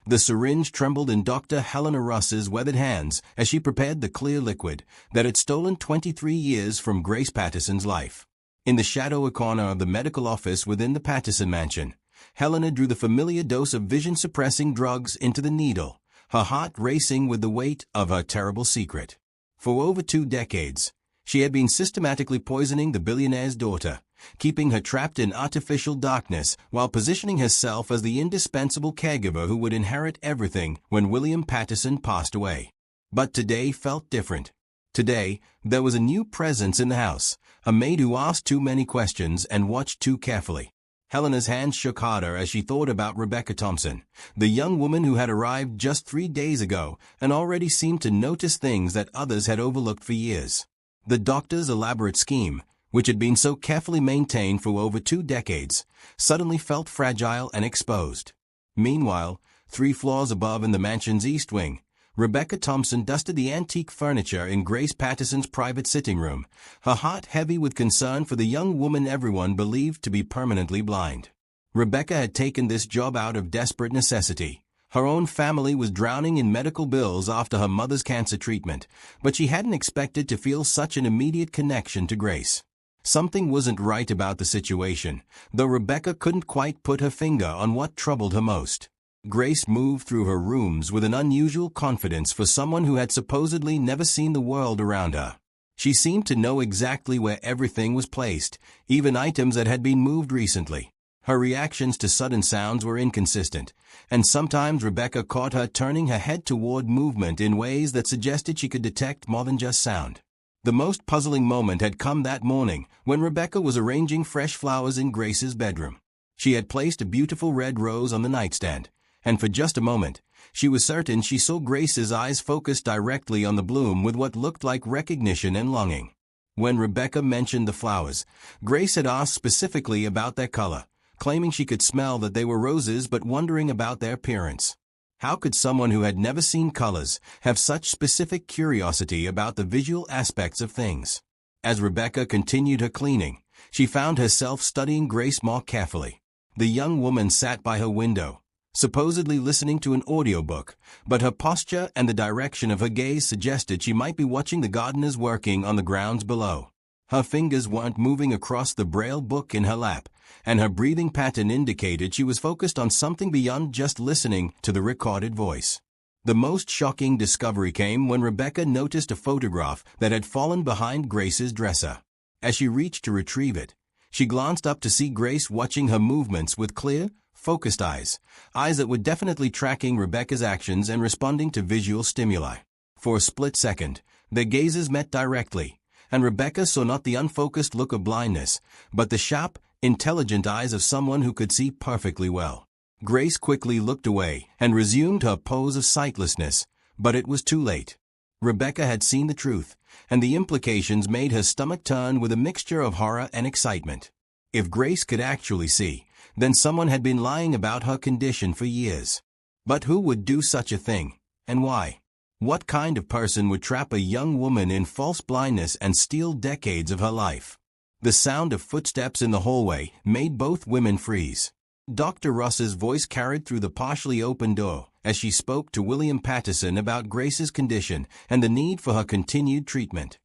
The syringe trembled in Dr. Helena Russ's weathered hands as she prepared the clear liquid that had stolen 23 years from Grace Patterson's life. In the shadowy corner of the medical office within the Patterson mansion, Helena drew the familiar dose of vision-suppressing drugs into the needle, her heart racing with the weight of her terrible secret. For over 2 decades, she had been systematically poisoning the billionaire's daughter, keeping her trapped in artificial darkness while positioning herself as the indispensable caregiver who would inherit everything when William Patterson passed away. But today felt different. Today, there was a new presence in the house, a maid who asked too many questions and watched too carefully. Helena's hands shook harder as she thought about Rebecca Thompson, the young woman who had arrived just 3 days ago and already seemed to notice things that others had overlooked for years. The doctor's elaborate scheme, which had been so carefully maintained for over 2 decades, suddenly felt fragile and exposed. Meanwhile, 3 floors above in the mansion's east wing, Rebecca Thompson dusted the antique furniture in Grace Patterson's private sitting room, her heart heavy with concern for the young woman everyone believed to be permanently blind. Rebecca had taken this job out of desperate necessity. Her own family was drowning in medical bills after her mother's cancer treatment, but she hadn't expected to feel such an immediate connection to Grace. Something wasn't right about the situation, though Rebecca couldn't quite put her finger on what troubled her most. Grace moved through her rooms with an unusual confidence for someone who had supposedly never seen the world around her. She seemed to know exactly where everything was placed, even items that had been moved recently. Her reactions to sudden sounds were inconsistent, and sometimes Rebecca caught her turning her head toward movement in ways that suggested she could detect more than just sound. The most puzzling moment had come that morning when Rebecca was arranging fresh flowers in Grace's bedroom. She had placed a beautiful red rose on the nightstand, and for just a moment, she was certain she saw Grace's eyes focused directly on the bloom with what looked like recognition and longing. When Rebecca mentioned the flowers, Grace had asked specifically about their color, claiming she could smell that they were roses but wondering about their appearance. How could someone who had never seen colors have such specific curiosity about the visual aspects of things? As Rebecca continued her cleaning, she found herself studying Grace more carefully. The young woman sat by her window, supposedly listening to an audiobook, but her posture and the direction of her gaze suggested she might be watching the gardeners working on the grounds below. Her fingers weren't moving across the braille book in her lap, and her breathing pattern indicated she was focused on something beyond just listening to the recorded voice. The most shocking discovery came when Rebecca noticed a photograph that had fallen behind Grace's dresser. As she reached to retrieve it, she glanced up to see Grace watching her movements with clear, focused eyes that were definitely tracking Rebecca's actions and responding to visual stimuli. For a split second, their gazes met directly, and Rebecca saw not the unfocused look of blindness, but the sharp, intelligent eyes of someone who could see perfectly well. Grace quickly looked away and resumed her pose of sightlessness, but it was too late. Rebecca had seen the truth, and the implications made her stomach turn with a mixture of horror and excitement. If Grace could actually see, then someone had been lying about her condition for years. But who would do such a thing, and why? What kind of person would trap a young woman in false blindness and steal decades of her life? The sound of footsteps in the hallway made both women freeze. Dr. Russ's voice carried through the partially open door as she spoke to William Patterson about Grace's condition and the need for her continued treatment.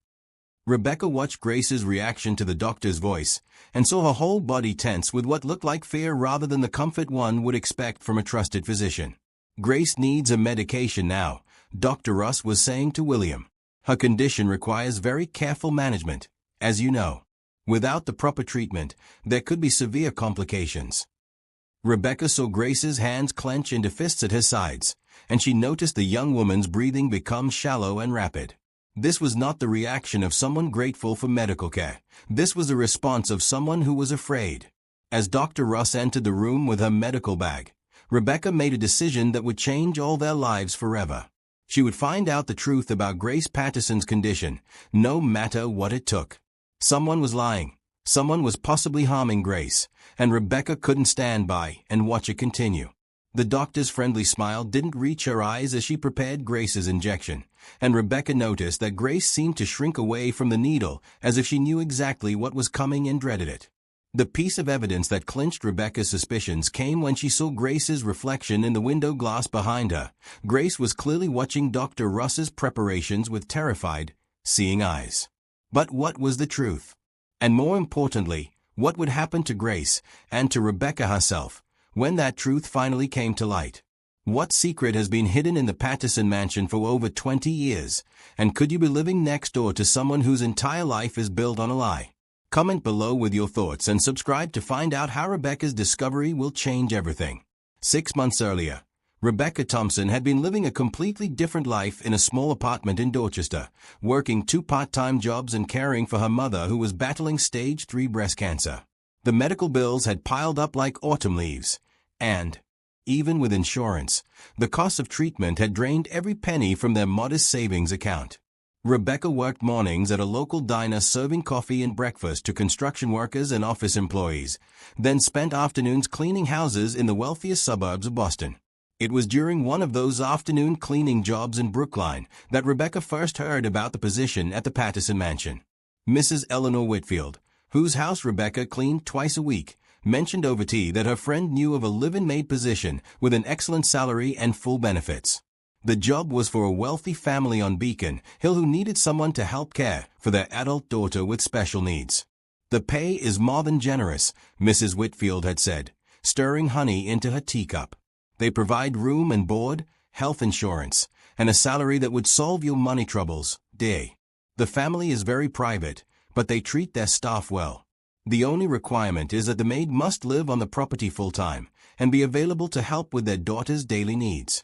Rebecca watched Grace's reaction to the doctor's voice and saw her whole body tense with what looked like fear rather than the comfort one would expect from a trusted physician. Grace needs a medication now, Dr. Russ was saying to William. Her condition requires very careful management, as you know. Without the proper treatment, there could be severe complications. Rebecca saw Grace's hands clench into fists at her sides, and she noticed the young woman's breathing become shallow and rapid. This was not the reaction of someone grateful for medical care. This was a response of someone who was afraid. As Dr. Russ entered the room with her medical bag, Rebecca made a decision that would change all their lives forever. She would find out the truth about Grace Patterson's condition, no matter what it took. Someone was lying. Someone was possibly harming Grace, and Rebecca couldn't stand by and watch it continue. The doctor's friendly smile didn't reach her eyes as she prepared Grace's injection, and Rebecca noticed that Grace seemed to shrink away from the needle as if she knew exactly what was coming and dreaded it. The piece of evidence that clinched Rebecca's suspicions came when she saw Grace's reflection in the window glass behind her. Grace was clearly watching Dr. Russ's preparations with terrified, seeing eyes. But what was the truth? And more importantly, what would happen to Grace, and to Rebecca herself, when that truth finally came to light? What secret has been hidden in the Patterson mansion for over 20 years, and could you be living next door to someone whose entire life is built on a lie? Comment below with your thoughts and subscribe to find out how Rebecca's discovery will change everything. 6 months earlier, Rebecca Thompson had been living a completely different life in a small apartment in Dorchester, working 2 part-time jobs and caring for her mother who was battling stage 3 breast cancer. The medical bills had piled up like autumn leaves, and, even with insurance, the cost of treatment had drained every penny from their modest savings account. Rebecca worked mornings at a local diner serving coffee and breakfast to construction workers and office employees, then spent afternoons cleaning houses in the wealthiest suburbs of Boston. It was during one of those afternoon cleaning jobs in Brookline that Rebecca first heard about the position at the Patterson mansion. Mrs. Eleanor Whitfield, whose house Rebecca cleaned twice a week, mentioned over tea that her friend knew of a live-in maid position with an excellent salary and full benefits. The job was for a wealthy family on Beacon Hill who needed someone to help care for their adult daughter with special needs. The pay is more than generous, Mrs. Whitfield had said, stirring honey into her teacup. They provide room and board, health insurance, and a salary that would solve your money troubles, dear. The family is very private, but they treat their staff well. The only requirement is that the maid must live on the property full-time and be available to help with their daughter's daily needs.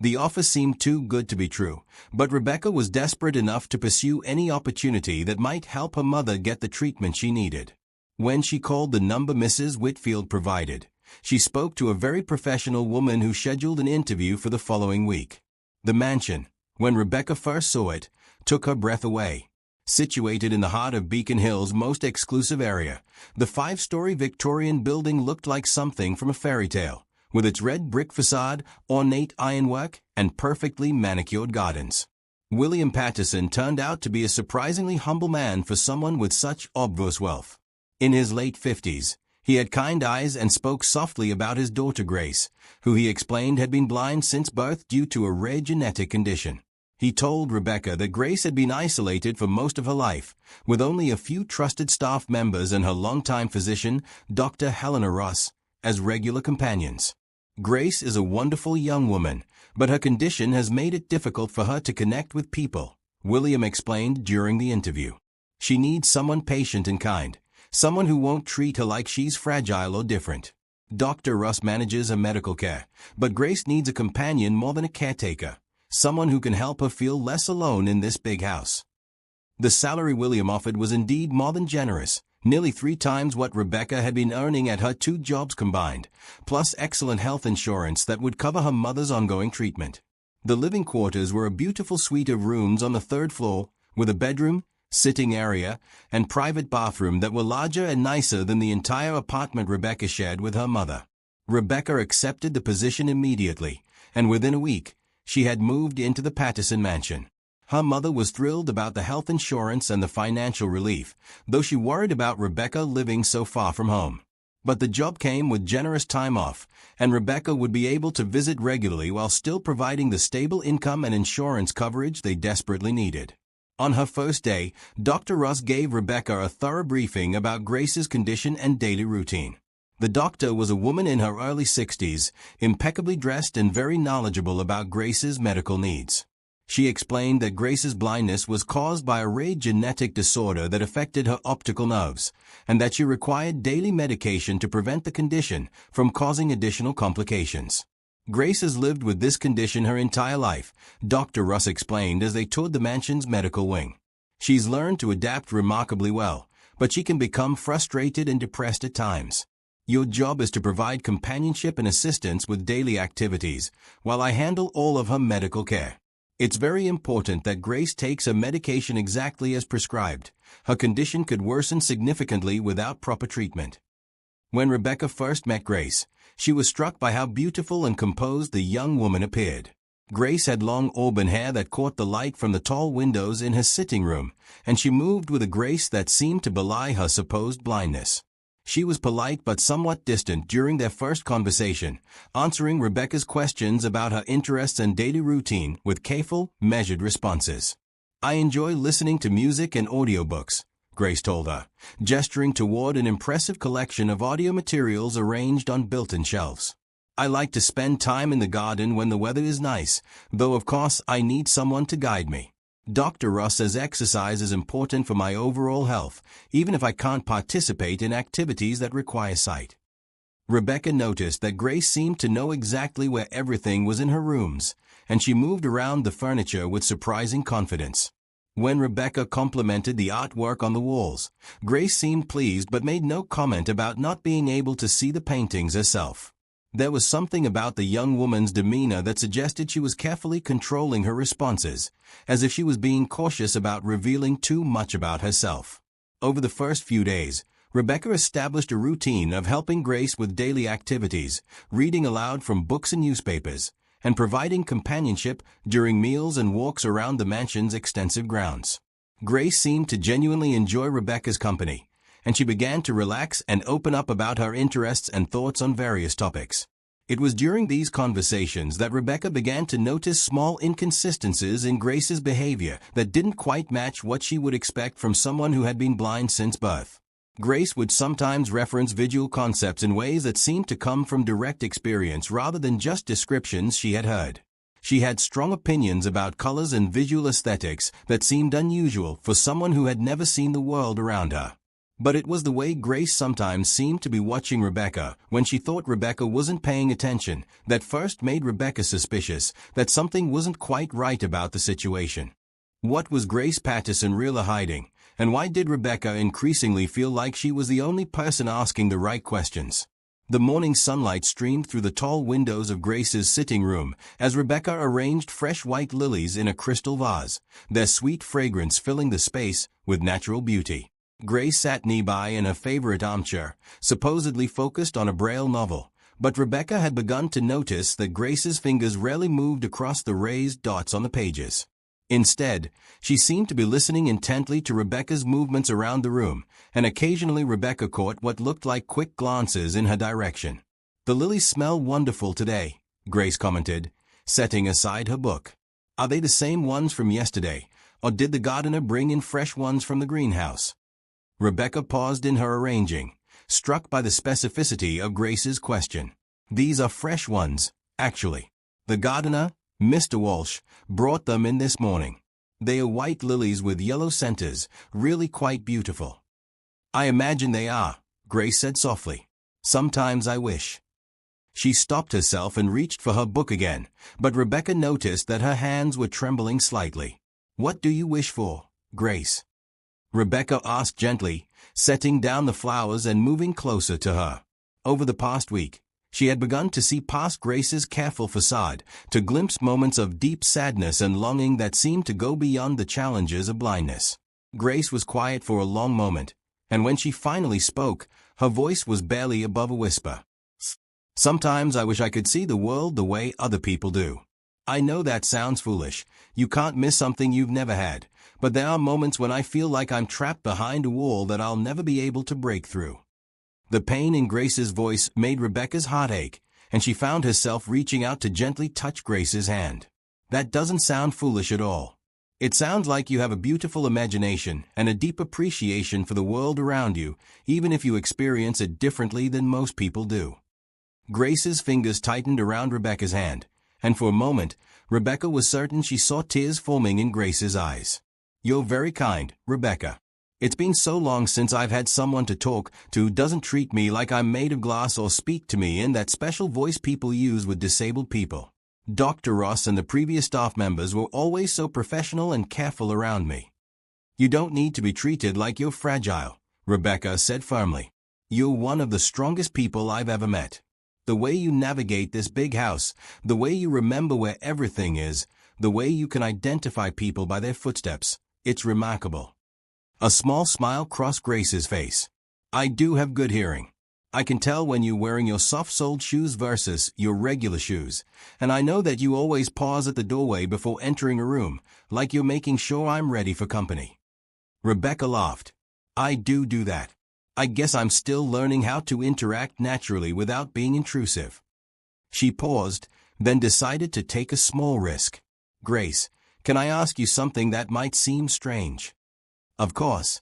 The offer seemed too good to be true, but Rebecca was desperate enough to pursue any opportunity that might help her mother get the treatment she needed. When she called the number Mrs. Whitfield provided, she spoke to a very professional woman who scheduled an interview for the following week. The mansion, when Rebecca first saw it, took her breath away. Situated in the heart of Beacon Hill's most exclusive area, the 5-story Victorian building looked like something from a fairy tale, with its red brick facade, ornate ironwork, and perfectly manicured gardens. William Patterson turned out to be a surprisingly humble man for someone with such obvious wealth. In his late 50s, he had kind eyes and spoke softly about his daughter Grace, who he explained had been blind since birth due to a rare genetic condition. He told Rebecca that Grace had been isolated for most of her life, with only a few trusted staff members and her longtime physician, Dr. Helena Ross, as regular companions. Grace is a wonderful young woman, but her condition has made it difficult for her to connect with people, William explained during the interview. She needs someone patient and kind, someone who won't treat her like she's fragile or different. Dr. Russ manages her medical care, but Grace needs a companion more than a caretaker, someone who can help her feel less alone in this big house. The salary William offered was indeed more than generous, nearly 3 times what Rebecca had been earning at her 2 jobs combined, plus excellent health insurance that would cover her mother's ongoing treatment. The living quarters were a beautiful suite of rooms on the 3rd floor, with a bedroom, sitting area, and private bathroom that were larger and nicer than the entire apartment Rebecca shared with her mother. Rebecca accepted the position immediately, and within a week, she had moved into the Patterson mansion. Her mother was thrilled about the health insurance and the financial relief, though she worried about Rebecca living so far from home. But the job came with generous time off, and Rebecca would be able to visit regularly while still providing the stable income and insurance coverage they desperately needed. On her first day, Dr. Russ gave Rebecca a thorough briefing about Grace's condition and daily routine. The doctor was a woman in her early 60s, impeccably dressed and very knowledgeable about Grace's medical needs. She explained that Grace's blindness was caused by a rare genetic disorder that affected her optical nerves, and that she required daily medication to prevent the condition from causing additional complications. Grace has lived with this condition her entire life, Dr. Russ explained as they toured the mansion's medical wing. She's learned to adapt remarkably well, but she can become frustrated and depressed at times. Your job is to provide companionship and assistance with daily activities, while I handle all of her medical care. It's very important that Grace takes her medication exactly as prescribed. Her condition could worsen significantly without proper treatment. When Rebecca first met Grace, she was struck by how beautiful and composed the young woman appeared. Grace had long auburn hair that caught the light from the tall windows in her sitting room, and she moved with a grace that seemed to belie her supposed blindness. She was polite but somewhat distant during their first conversation, answering Rebecca's questions about her interests and daily routine with careful, measured responses. "I enjoy listening to music and audiobooks," Grace told her, gesturing toward an impressive collection of audio materials arranged on built-in shelves. "I like to spend time in the garden when the weather is nice, though of course I need someone to guide me. Dr. Ross says exercise is important for my overall health, even if I can't participate in activities that require sight." Rebecca noticed that Grace seemed to know exactly where everything was in her rooms, and she moved around the furniture with surprising confidence. When Rebecca complimented the artwork on the walls, Grace seemed pleased but made no comment about not being able to see the paintings herself. There was something about the young woman's demeanor that suggested she was carefully controlling her responses, as if she was being cautious about revealing too much about herself. Over the first few days, Rebecca established a routine of helping Grace with daily activities, reading aloud from books and newspapers, and providing companionship during meals and walks around the mansion's extensive grounds. Grace seemed to genuinely enjoy Rebecca's company, and she began to relax and open up about her interests and thoughts on various topics. It was during these conversations that Rebecca began to notice small inconsistencies in Grace's behavior that didn't quite match what she would expect from someone who had been blind since birth. Grace would sometimes reference visual concepts in ways that seemed to come from direct experience rather than just descriptions she had heard. She had strong opinions about colors and visual aesthetics that seemed unusual for someone who had never seen the world around her. But it was the way Grace sometimes seemed to be watching Rebecca when she thought Rebecca wasn't paying attention that first made Rebecca suspicious that something wasn't quite right about the situation. What was Grace Patterson really hiding, and why did Rebecca increasingly feel like she was the only person asking the right questions? The morning sunlight streamed through the tall windows of Grace's sitting room as Rebecca arranged fresh white lilies in a crystal vase, their sweet fragrance filling the space with natural beauty. Grace sat nearby in her favorite armchair, supposedly focused on a Braille novel, but Rebecca had begun to notice that Grace's fingers rarely moved across the raised dots on the pages. Instead, she seemed to be listening intently to Rebecca's movements around the room, and occasionally Rebecca caught what looked like quick glances in her direction. "The lilies smell wonderful today," Grace commented, setting aside her book. "Are they the same ones from yesterday, or did the gardener bring in fresh ones from the greenhouse?" Rebecca paused in her arranging, struck by the specificity of Grace's question. "These are fresh ones, actually. The gardener, Mr. Walsh, brought them in this morning. They are white lilies with yellow centers, really quite beautiful." "I imagine they are," Grace said softly. "Sometimes I wish." She stopped herself and reached for her book again, but Rebecca noticed that her hands were trembling slightly. "What do you wish for, Grace?" Rebecca asked gently, setting down the flowers and moving closer to her. Over the past week, she had begun to see past Grace's careful facade, to glimpse moments of deep sadness and longing that seemed to go beyond the challenges of blindness. Grace was quiet for a long moment, and when she finally spoke, her voice was barely above a whisper. "Sometimes I wish I could see the world the way other people do. I know that sounds foolish. You can't miss something you've never had. But there are moments when I feel like I'm trapped behind a wall that I'll never be able to break through." The pain in Grace's voice made Rebecca's heart ache, and she found herself reaching out to gently touch Grace's hand. "That doesn't sound foolish at all. It sounds like you have a beautiful imagination and a deep appreciation for the world around you, even if you experience it differently than most people do." Grace's fingers tightened around Rebecca's hand, and for a moment, Rebecca was certain she saw tears forming in Grace's eyes. "You're very kind, Rebecca. It's been so long since I've had someone to talk to who doesn't treat me like I'm made of glass or speak to me in that special voice people use with disabled people. Dr. Ross and the previous staff members were always so professional and careful around me." "You don't need to be treated like you're fragile," Rebecca said firmly. "You're one of the strongest people I've ever met. The way you navigate this big house, the way you remember where everything is, the way you can identify people by their footsteps, it's remarkable." A small smile crossed Grace's face. "I do have good hearing. I can tell when you're wearing your soft-soled shoes versus your regular shoes, and I know that you always pause at the doorway before entering a room, like you're making sure I'm ready for company." Rebecca laughed. I do that. I guess I'm still learning how to interact naturally without being intrusive." She paused, then decided to take a small risk. "Grace, can I ask you something that might seem strange?" "Of course."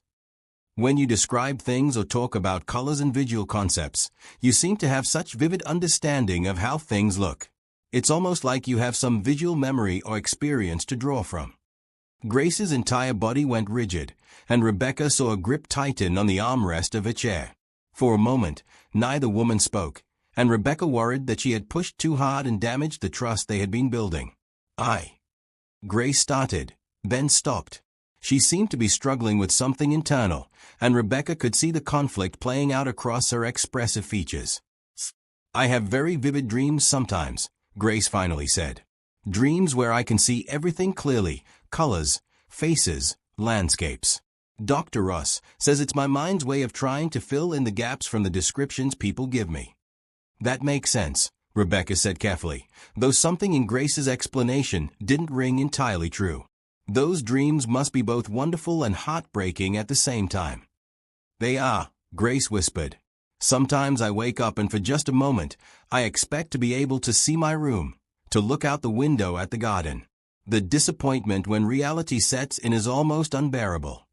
"When you describe things or talk about colors and visual concepts, you seem to have such vivid understanding of how things look. It's almost like you have some visual memory or experience to draw from." Grace's entire body went rigid, and Rebecca saw a grip tighten on the armrest of her chair. For a moment, neither woman spoke, and Rebecca worried that she had pushed too hard and damaged the trust they had been building. Grace started, then stopped. She seemed to be struggling with something internal, and Rebecca could see the conflict playing out across her expressive features. "I have very vivid dreams sometimes," Grace finally said. "Dreams where I can see everything clearly, colors, faces, landscapes. Dr. Russ says it's my mind's way of trying to fill in the gaps from the descriptions people give me." "That makes sense," Rebecca said carefully, though something in Grace's explanation didn't ring entirely true. "Those dreams must be both wonderful and heartbreaking at the same time." "They are," Grace whispered. "Sometimes I wake up and for just a moment, I expect to be able to see my room, to look out the window at the garden. The disappointment when reality sets in is almost unbearable."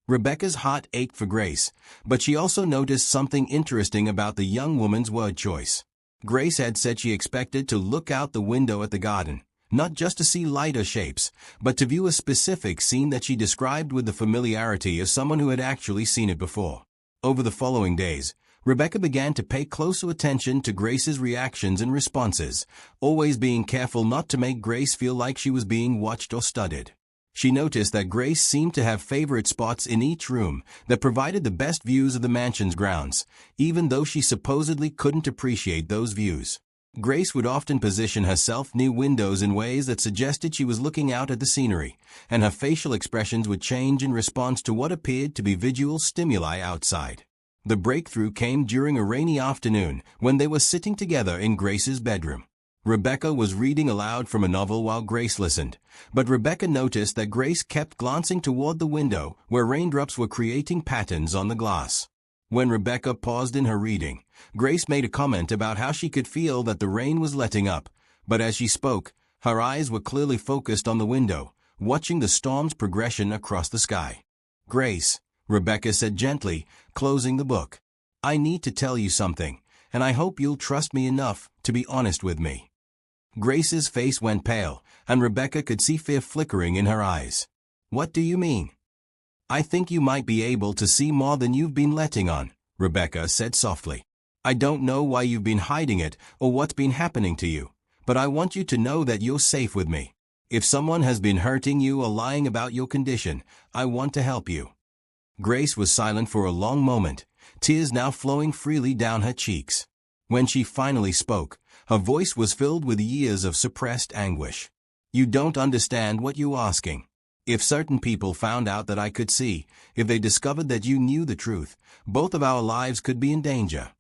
Rebecca's heart ached for Grace, but she also noticed something interesting about the young woman's word choice. Grace had said she expected to look out the window at the garden, not just to see light or shapes, but to view a specific scene that she described with the familiarity of someone who had actually seen it before. Over the following days, Rebecca began to pay closer attention to Grace's reactions and responses, always being careful not to make Grace feel like she was being watched or studied. She noticed that Grace seemed to have favorite spots in each room that provided the best views of the mansion's grounds, even though she supposedly couldn't appreciate those views. Grace would often position herself near windows in ways that suggested she was looking out at the scenery, and her facial expressions would change in response to what appeared to be visual stimuli outside. The breakthrough came during a rainy afternoon when they were sitting together in Grace's bedroom. Rebecca was reading aloud from a novel while Grace listened, but Rebecca noticed that Grace kept glancing toward the window where raindrops were creating patterns on the glass. When Rebecca paused in her reading, Grace made a comment about how she could feel that the rain was letting up, but as she spoke, her eyes were clearly focused on the window, watching the storm's progression across the sky. "Grace," Rebecca said gently, closing the book, "I need to tell you something, and I hope you'll trust me enough to be honest with me." Grace's face went pale, and Rebecca could see fear flickering in her eyes. "What do you mean?" "I think you might be able to see more than you've been letting on," Rebecca said softly. "I don't know why you've been hiding it or what's been happening to you, but I want you to know that you're safe with me. If someone has been hurting you or lying about your condition, I want to help you." Grace was silent for a long moment, tears now flowing freely down her cheeks. When she finally spoke, her voice was filled with years of suppressed anguish. "You don't understand what you're asking. If certain people found out that I could see, if they discovered that you knew the truth, both of our lives could be in danger."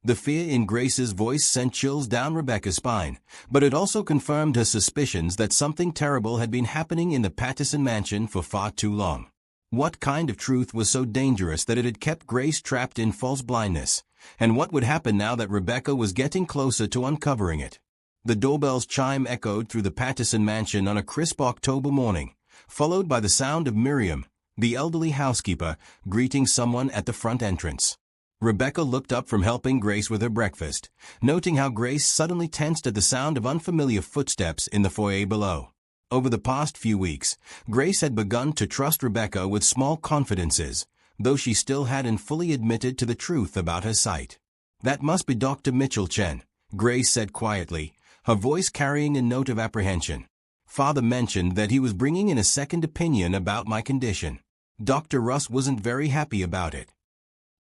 The fear in Grace's voice sent chills down Rebecca's spine, but it also confirmed her suspicions that something terrible had been happening in the Patterson mansion for far too long. What kind of truth was so dangerous that it had kept Grace trapped in false blindness? And what would happen now that Rebecca was getting closer to uncovering it? The doorbell's chime echoed through the Patterson mansion on a crisp October morning, followed by the sound of Miriam, the elderly housekeeper, greeting someone at the front entrance. Rebecca looked up from helping Grace with her breakfast, noting how Grace suddenly tensed at the sound of unfamiliar footsteps in the foyer below. Over the past few weeks, Grace had begun to trust Rebecca with small confidences, though she still hadn't fully admitted to the truth about her sight. "That must be Dr. Mitchell Chen," Grace said quietly, her voice carrying a note of apprehension. "Father mentioned that he was bringing in a second opinion about my condition. Dr. Russ wasn't very happy about it."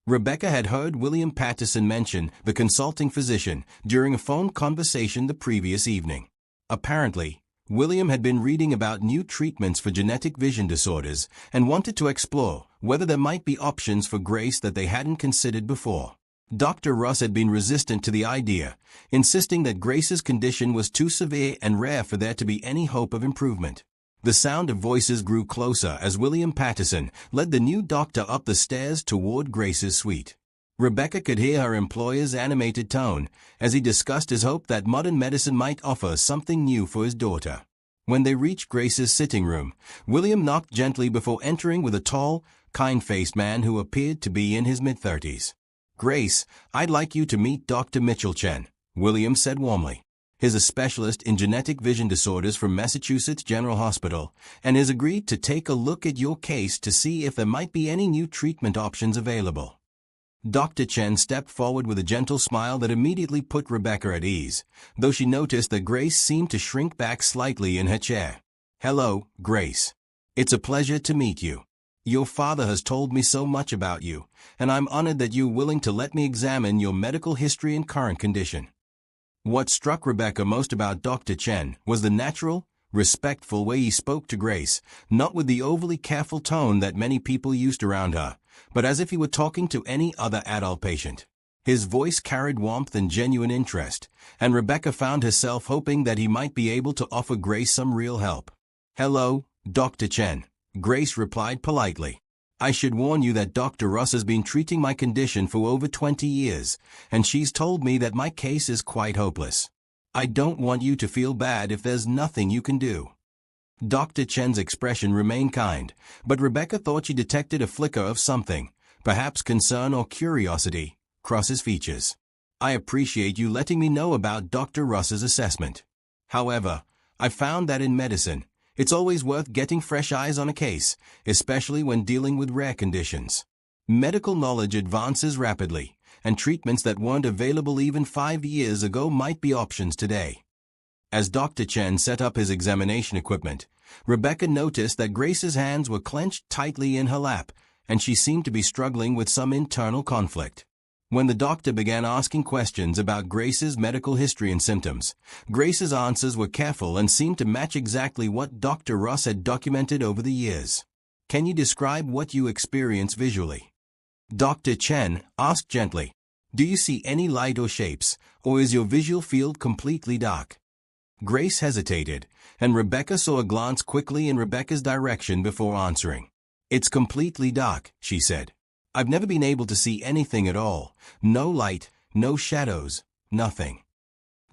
Rebecca had heard William Patterson mention the consulting physician during a phone conversation the previous evening. Apparently, William had been reading about new treatments for genetic vision disorders and wanted to explore whether there might be options for Grace that they hadn't considered before. Dr. Russ had been resistant to the idea, insisting that Grace's condition was too severe and rare for there to be any hope of improvement. The sound of voices grew closer as William Patterson led the new doctor up the stairs toward Grace's suite. Rebecca could hear her employer's animated tone as he discussed his hope that modern medicine might offer something new for his daughter. When they reached Grace's sitting room, William knocked gently before entering with a tall, kind-faced man who appeared to be in his mid-30s. "Grace, I'd like you to meet Dr. Mitchell Chen," William said warmly. He's a specialist in genetic vision disorders from Massachusetts General Hospital and has agreed to take a look at your case to see if there might be any new treatment options available. Dr. Chen stepped forward with a gentle smile that immediately put Rebecca at ease, though she noticed that Grace seemed to shrink back slightly in her chair. "Hello, Grace. It's a pleasure to meet you. Your father has told me so much about you, and I'm honored that you're willing to let me examine your medical history and current condition." What struck Rebecca most about Dr. Chen was the natural, respectful way he spoke to Grace, not with the overly careful tone that many people used around her, but as if he were talking to any other adult patient. His voice carried warmth and genuine interest, and Rebecca found herself hoping that he might be able to offer Grace some real help. "Hello, Dr. Chen," Grace replied politely. "I should warn you that Dr. Russ has been treating my condition for over 20 years, and she's told me that my case is quite hopeless. I don't want you to feel bad if there's nothing you can do." Dr. Chen's expression remained kind, but Rebecca thought she detected a flicker of something, perhaps concern or curiosity, cross his features. "I appreciate you letting me know about Dr. Russ's assessment. However, I found that in medicine, it's always worth getting fresh eyes on a case, especially when dealing with rare conditions. Medical knowledge advances rapidly, and treatments that weren't available even 5 years ago might be options today." As Dr. Chen set up his examination equipment, Rebecca noticed that Grace's hands were clenched tightly in her lap, and she seemed to be struggling with some internal conflict. When the doctor began asking questions about Grace's medical history and symptoms, Grace's answers were careful and seemed to match exactly what Dr. Russ had documented over the years. "Can you describe what you experience visually?" Dr. Chen asked gently. "Do you see any light or shapes, or is your visual field completely dark?" Grace hesitated, and Rebecca saw a glance quickly in Rebecca's direction before answering. "It's completely dark," she said. "I've never been able to see anything at all. No light, no shadows, nothing."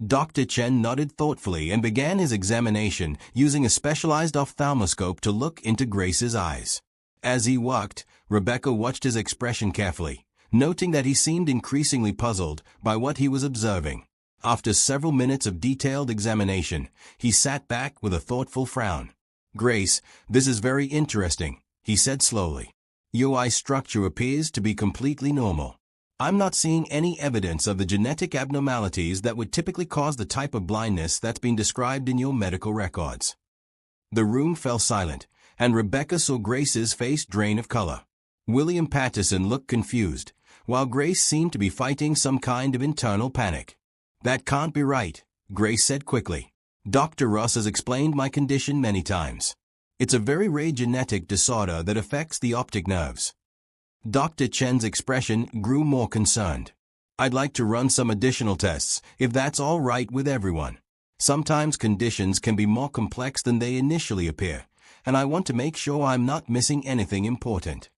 Dr. Chen nodded thoughtfully and began his examination using a specialized ophthalmoscope to look into Grace's eyes. As he worked, Rebecca watched his expression carefully, noting that he seemed increasingly puzzled by what he was observing. After several minutes of detailed examination, he sat back with a thoughtful frown. "Grace, this is very interesting," he said slowly. "Your eye structure appears to be completely normal. I'm not seeing any evidence of the genetic abnormalities that would typically cause the type of blindness that's been described in your medical records." The room fell silent, and Rebecca saw Grace's face drain of color. William Patterson looked confused, while Grace seemed to be fighting some kind of internal panic. "That can't be right," Grace said quickly. "Dr. Russ has explained my condition many times. It's a very rare genetic disorder that affects the optic nerves." Dr. Chen's expression grew more concerned. "I'd like to run some additional tests, if that's all right with everyone. Sometimes conditions can be more complex than they initially appear, and I want to make sure I'm not missing anything important."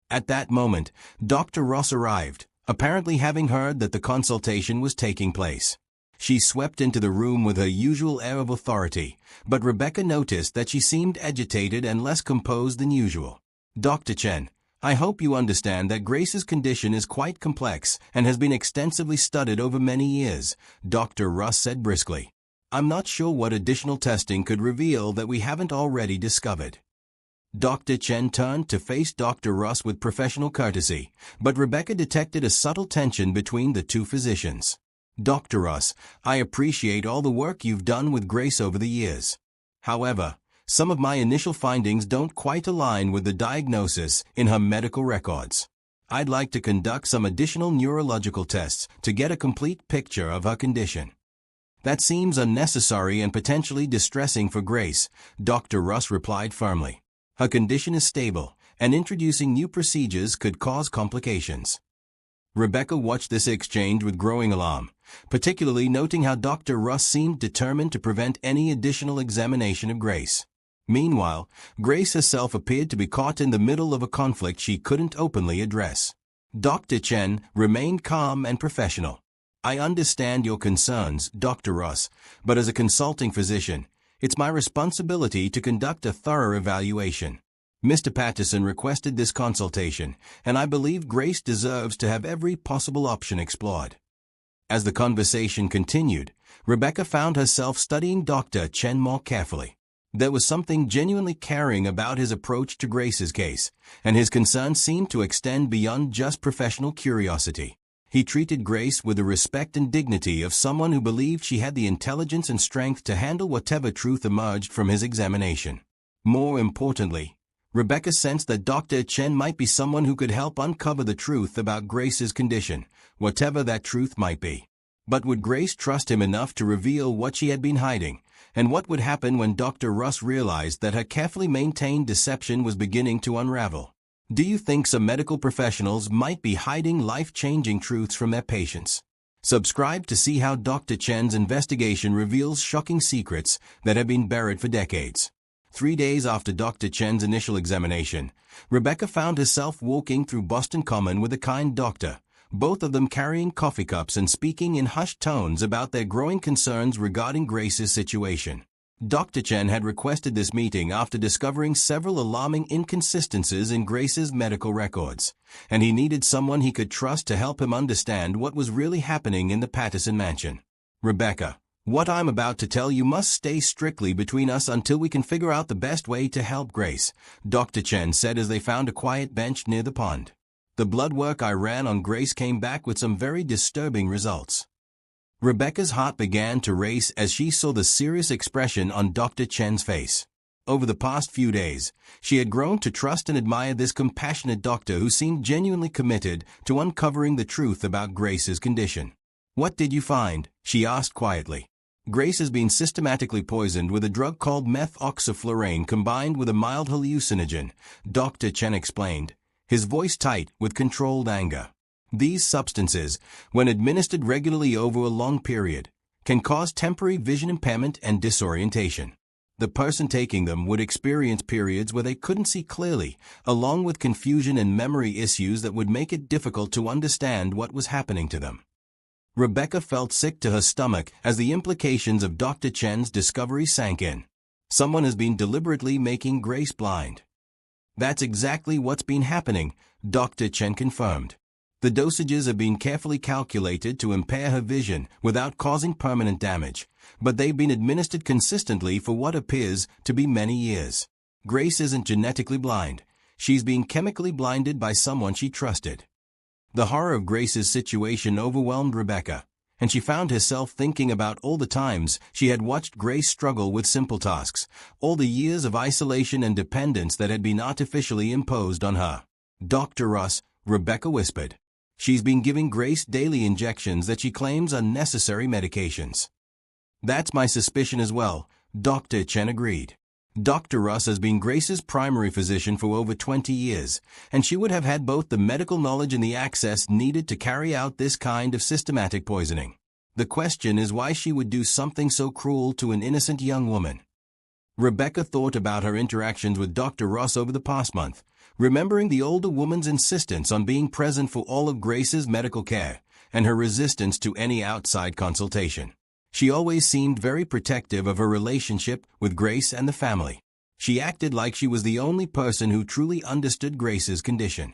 At that moment, Dr. Ross arrived, apparently having heard that the consultation was taking place. She swept into the room with her usual air of authority, but Rebecca noticed that she seemed agitated and less composed than usual. "Dr. Chen, I hope you understand that Grace's condition is quite complex and has been extensively studied over many years," Dr. Russ said briskly. "I'm not sure what additional testing could reveal that we haven't already discovered." Dr. Chen turned to face Dr. Russ with professional courtesy, but Rebecca detected a subtle tension between the two physicians. "Dr. Russ, I appreciate all the work you've done with Grace over the years. However, some of my initial findings don't quite align with the diagnosis in her medical records. I'd like to conduct some additional neurological tests to get a complete picture of her condition." "That seems unnecessary and potentially distressing for Grace," Dr. Russ replied firmly. "Her condition is stable, and introducing new procedures could cause complications." Rebecca watched this exchange with growing alarm, particularly noting how Dr. Russ seemed determined to prevent any additional examination of Grace. Meanwhile, Grace herself appeared to be caught in the middle of a conflict she couldn't openly address. Dr. Chen remained calm and professional. "I understand your concerns, Dr. Ross, but as a consulting physician, it's my responsibility to conduct a thorough evaluation. Mr. Patterson requested this consultation, and I believe Grace deserves to have every possible option explored." As the conversation continued, Rebecca found herself studying Dr. Chen more carefully. There was something genuinely caring about his approach to Grace's case, and his concern seemed to extend beyond just professional curiosity. He treated Grace with the respect and dignity of someone who believed she had the intelligence and strength to handle whatever truth emerged from his examination. More importantly, Rebecca sensed that Dr. Chen might be someone who could help uncover the truth about Grace's condition, whatever that truth might be. But would Grace trust him enough to reveal what she had been hiding? And what would happen when Dr. Russ realized that her carefully maintained deception was beginning to unravel? Do you think some medical professionals might be hiding life-changing truths from their patients? Subscribe to see how Dr. Chen's investigation reveals shocking secrets that have been buried for decades. 3 days after Dr. Chen's initial examination, Rebecca found herself walking through Boston Common with a kind doctor, both of them carrying coffee cups and speaking in hushed tones about their growing concerns regarding Grace's situation. Dr. Chen had requested this meeting after discovering several alarming inconsistencies in Grace's medical records, and he needed someone he could trust to help him understand what was really happening in the Patterson mansion. "Rebecca, what I'm about to tell you must stay strictly between us until we can figure out the best way to help Grace," Dr. Chen said as they found a quiet bench near the pond. "The blood work I ran on Grace came back with some very disturbing results." Rebecca's heart began to race as she saw the serious expression on Dr. Chen's face. Over the past few days, she had grown to trust and admire this compassionate doctor who seemed genuinely committed to uncovering the truth about Grace's condition. "What did you find?" she asked quietly. "Grace has been systematically poisoned with a drug called methoxyflurane combined with a mild hallucinogen," Dr. Chen explained, his voice tight with controlled anger. "These substances, when administered regularly over a long period, can cause temporary vision impairment and disorientation. The person taking them would experience periods where they couldn't see clearly, along with confusion and memory issues that would make it difficult to understand what was happening to them." Rebecca felt sick to her stomach as the implications of Dr. Chen's discovery sank in. Someone has been deliberately making Grace blind. "That's exactly what's been happening," Dr. Chen confirmed. "The dosages have been carefully calculated to impair her vision without causing permanent damage, but they've been administered consistently for what appears to be many years. Grace isn't genetically blind. She's being chemically blinded by someone she trusted." The horror of Grace's situation overwhelmed Rebecca, and she found herself thinking about all the times she had watched Grace struggle with simple tasks, all the years of isolation and dependence that had been artificially imposed on her. "Dr. Ross," Rebecca whispered. "She's been giving Grace daily injections that she claims are necessary medications." "That's my suspicion as well," Dr. Chen agreed. "Dr. Ross has been Grace's primary physician for over 20 years, and she would have had both the medical knowledge and the access needed to carry out this kind of systematic poisoning. The question is why she would do something so cruel to an innocent young woman." Rebecca thought about her interactions with Dr. Ross over the past month, remembering the older woman's insistence on being present for all of Grace's medical care, and her resistance to any outside consultation. She always seemed very protective of her relationship with Grace and the family. She acted like she was the only person who truly understood Grace's condition.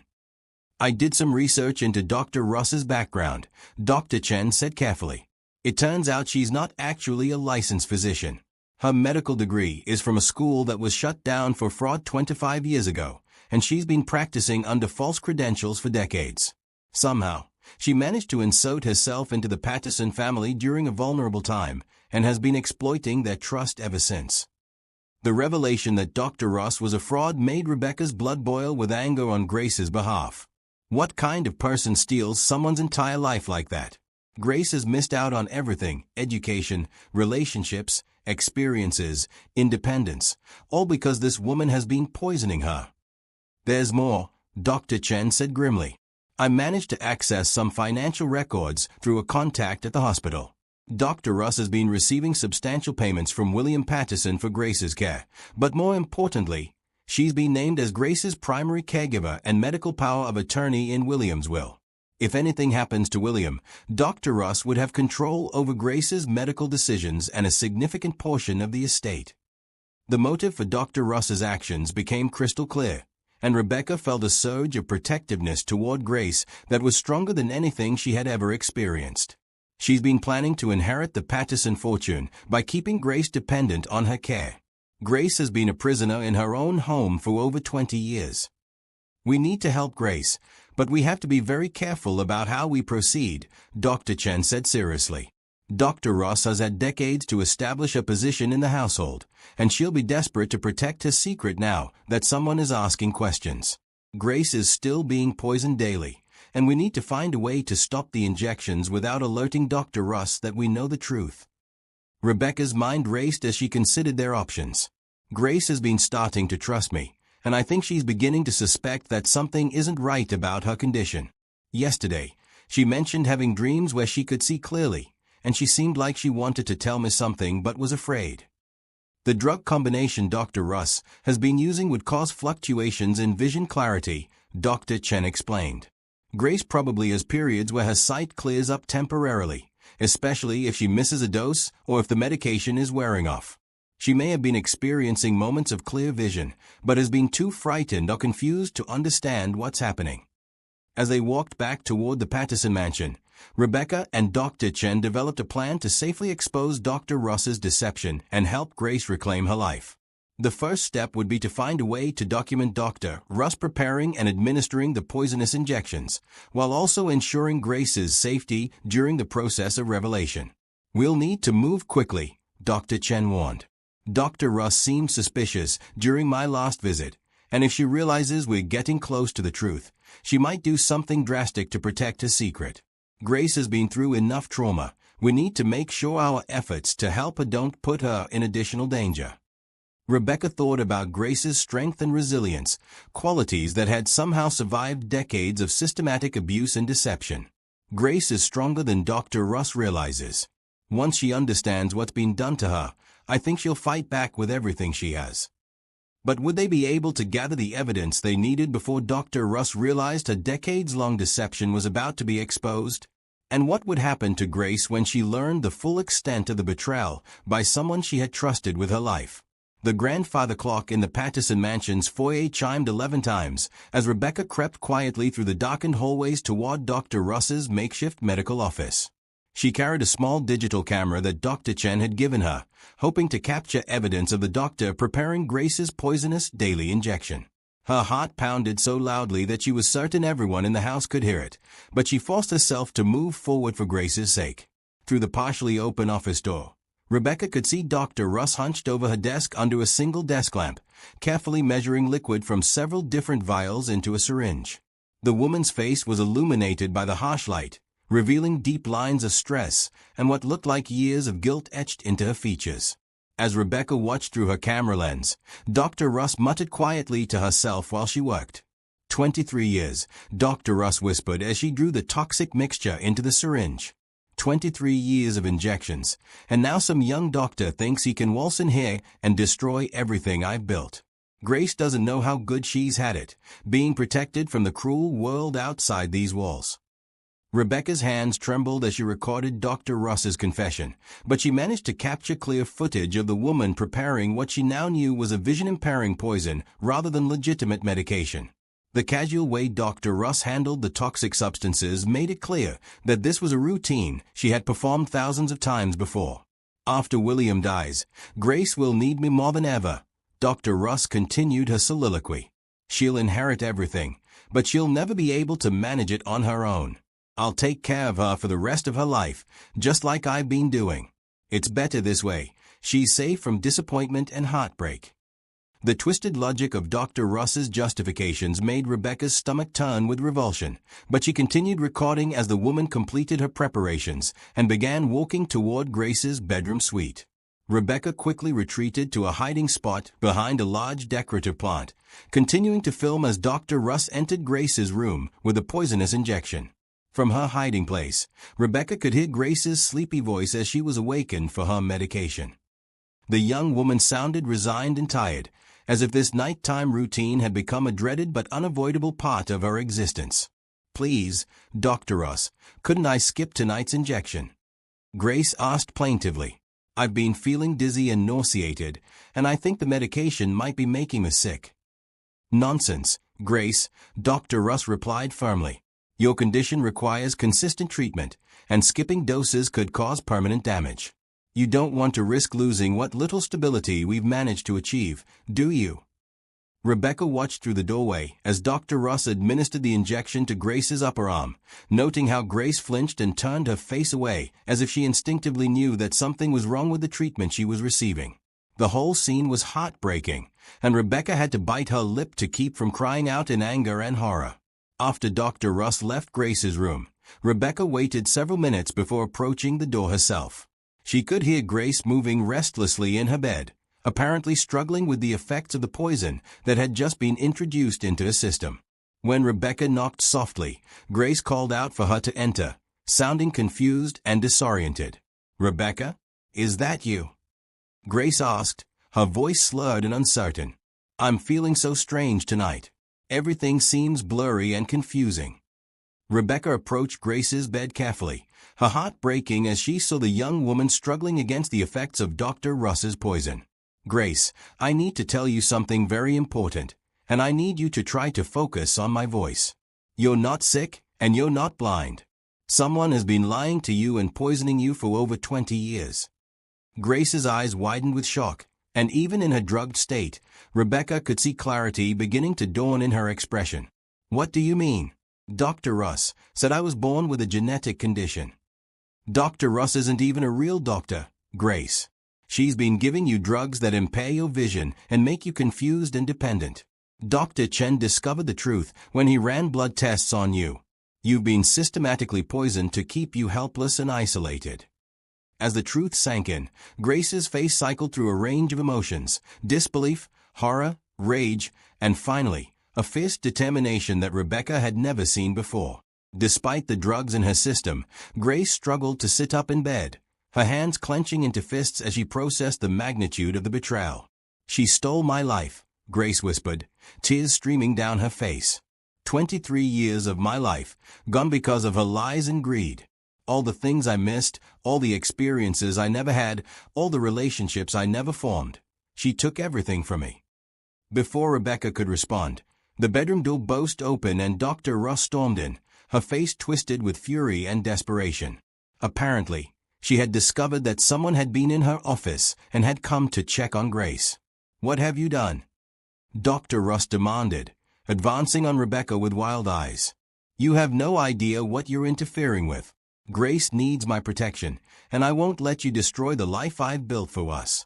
"I did some research into Dr. Ross's background," Dr. Chen said carefully. "It turns out she's not actually a licensed physician. Her medical degree is from a school that was shut down for fraud 25 years ago, and she's been practicing under false credentials for decades. Somehow, she managed to insert herself into the Patterson family during a vulnerable time and has been exploiting their trust ever since." The revelation that Dr. Ross was a fraud made Rebecca's blood boil with anger on Grace's behalf. What kind of person steals someone's entire life like that? Grace has missed out on everything: education, relationships, experiences, independence, all because this woman has been poisoning her. "There's more," Dr. Chen said grimly. "I managed to access some financial records through a contact at the hospital. Dr. Russ has been receiving substantial payments from William Patterson for Grace's care, but more importantly, she's been named as Grace's primary caregiver and medical power of attorney in William's will. If anything happens to William, Dr. Russ would have control over Grace's medical decisions and a significant portion of the estate. The motive for Dr. Russ's actions became crystal clear, and Rebecca felt a surge of protectiveness toward Grace that was stronger than anything she had ever experienced. She's been planning to inherit the Patterson fortune by keeping Grace dependent on her care. Grace has been a prisoner in her own home for over 20 years. We need to help Grace, but we have to be very careful about how we proceed, Dr. Chen said seriously. Dr. Ross has had decades to establish a position in the household, and she'll be desperate to protect her secret now that someone is asking questions. Grace is still being poisoned daily, and we need to find a way to stop the injections without alerting Dr. Russ that we know the truth. Rebecca's mind raced as she considered their options. Grace has been starting to trust me, and I think she's beginning to suspect that something isn't right about her condition. Yesterday, she mentioned having dreams where she could see clearly, and she seemed like she wanted to tell me something but was afraid. The drug combination Dr. Russ has been using would cause fluctuations in vision clarity, Dr. Chen explained. Grace probably has periods where her sight clears up temporarily, especially if she misses a dose or if the medication is wearing off. She may have been experiencing moments of clear vision, but has been too frightened or confused to understand what's happening. As they walked back toward the Patterson mansion, Rebecca and Dr. Chen developed a plan to safely expose Dr. Russ's deception and help Grace reclaim her life. The first step would be to find a way to document Dr. Russ preparing and administering the poisonous injections, while also ensuring Grace's safety during the process of revelation. We'll need to move quickly, Dr. Chen warned. Dr. Russ seemed suspicious during my last visit, and if she realizes we're getting close to the truth, she might do something drastic to protect her secret. Grace has been through enough trauma. We need to make sure our efforts to help her don't put her in additional danger. Rebecca thought about Grace's strength and resilience, qualities that had somehow survived decades of systematic abuse and deception. Grace is stronger than Dr. Russ realizes. Once she understands what's been done to her, I think she'll fight back with everything she has. But would they be able to gather the evidence they needed before Dr. Russ realized her decades-long deception was about to be exposed? And what would happen to Grace when she learned the full extent of the betrayal by someone she had trusted with her life? The grandfather clock in the Patterson mansion's foyer chimed 11 times as Rebecca crept quietly through the darkened hallways toward Dr. Russ's makeshift medical office. She carried a small digital camera that Dr. Chen had given her, hoping to capture evidence of the doctor preparing Grace's poisonous daily injection. Her heart pounded so loudly that she was certain everyone in the house could hear it, but she forced herself to move forward for Grace's sake. Through the partially open office door, Rebecca could see Dr. Russ hunched over her desk under a single desk lamp, carefully measuring liquid from several different vials into a syringe. The woman's face was illuminated by the harsh light, revealing deep lines of stress and what looked like years of guilt etched into her features. As Rebecca watched through her camera lens, Dr. Russ muttered quietly to herself while she worked. 23 years, Dr. Russ whispered as she drew the toxic mixture into the syringe. 23 years of injections, and now some young doctor thinks he can waltz in here and destroy everything I've built. Grace doesn't know how good she's had it, being protected from the cruel world outside these walls. Rebecca's hands trembled as she recorded Dr. Russ's confession, but she managed to capture clear footage of the woman preparing what she now knew was a vision-impairing poison rather than legitimate medication. The casual way Dr. Russ handled the toxic substances made it clear that this was a routine she had performed thousands of times before. After William dies, Grace will need me more than ever, Dr. Russ continued her soliloquy. She'll inherit everything, but she'll never be able to manage it on her own. I'll take care of her for the rest of her life, just like I've been doing. It's better this way. She's safe from disappointment and heartbreak. The twisted logic of Dr. Russ's justifications made Rebecca's stomach turn with revulsion, but she continued recording as the woman completed her preparations and began walking toward Grace's bedroom suite. Rebecca quickly retreated to a hiding spot behind a large decorative plant, continuing to film as Dr. Russ entered Grace's room with a poisonous injection. From her hiding place, Rebecca could hear Grace's sleepy voice as she was awakened for her medication. The young woman sounded resigned and tired, as if this nighttime routine had become a dreaded but unavoidable part of her existence. "Please, Dr. Ross, couldn't I skip tonight's injection?" Grace asked plaintively. "I've been feeling dizzy and nauseated, and I think the medication might be making me sick." "Nonsense, Grace," Dr. Russ replied firmly. "Your condition requires consistent treatment, and skipping doses could cause permanent damage. You don't want to risk losing what little stability we've managed to achieve, do you?" Rebecca watched through the doorway as Dr. Russ administered the injection to Grace's upper arm, noting how Grace flinched and turned her face away as if she instinctively knew that something was wrong with the treatment she was receiving. The whole scene was heartbreaking, and Rebecca had to bite her lip to keep from crying out in anger and horror. After Dr. Russ left Grace's room, Rebecca waited several minutes before approaching the door herself. She could hear Grace moving restlessly in her bed, apparently struggling with the effects of the poison that had just been introduced into her system. When Rebecca knocked softly, Grace called out for her to enter, sounding confused and disoriented. "Rebecca, is that you?" Grace asked, her voice slurred and uncertain. "I'm feeling so strange tonight. Everything seems blurry and confusing." Rebecca approached Grace's bed carefully, her heart breaking as she saw the young woman struggling against the effects of Dr. Russ's poison. "Grace, I need to tell you something very important, and I need you to try to focus on my voice. You're not sick, and you're not blind. Someone has been lying to you and poisoning you for over 20 years. Grace's eyes widened with shock, and even in her drugged state, Rebecca could see clarity beginning to dawn in her expression. "What do you mean?" "Dr. Russ said I was born with a genetic condition." "Dr. Russ isn't even a real doctor, Grace. She's been giving you drugs that impair your vision and make you confused and dependent. Dr. Chen discovered the truth when he ran blood tests on you. You've been systematically poisoned to keep you helpless and isolated." As the truth sank in, Grace's face cycled through a range of emotions: disbelief, horror, rage, and finally, a fierce determination that Rebecca had never seen before. Despite the drugs in her system, Grace struggled to sit up in bed, her hands clenching into fists as she processed the magnitude of the betrayal. "She stole my life," Grace whispered, tears streaming down her face. 23 years of my life, gone because of her lies and greed. All the things I missed, all the experiences I never had, all the relationships I never formed. She took everything from me." Before Rebecca could respond, the bedroom door burst open and Dr. Russ stormed in, her face twisted with fury and desperation. Apparently, she had discovered that someone had been in her office and had come to check on Grace. "What have you done?" Dr. Russ demanded, advancing on Rebecca with wild eyes. "You have no idea what you're interfering with. Grace needs my protection, and I won't let you destroy the life I've built for us."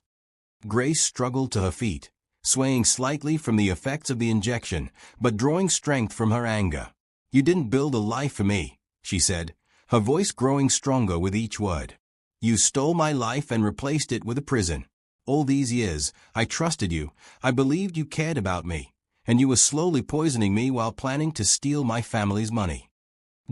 Grace struggled to her feet, swaying slightly from the effects of the injection, but drawing strength from her anger. "You didn't build a life for me," she said, her voice growing stronger with each word. "You stole my life and replaced it with a prison. All these years, I trusted you, I believed you cared about me, and you were slowly poisoning me while planning to steal my family's money."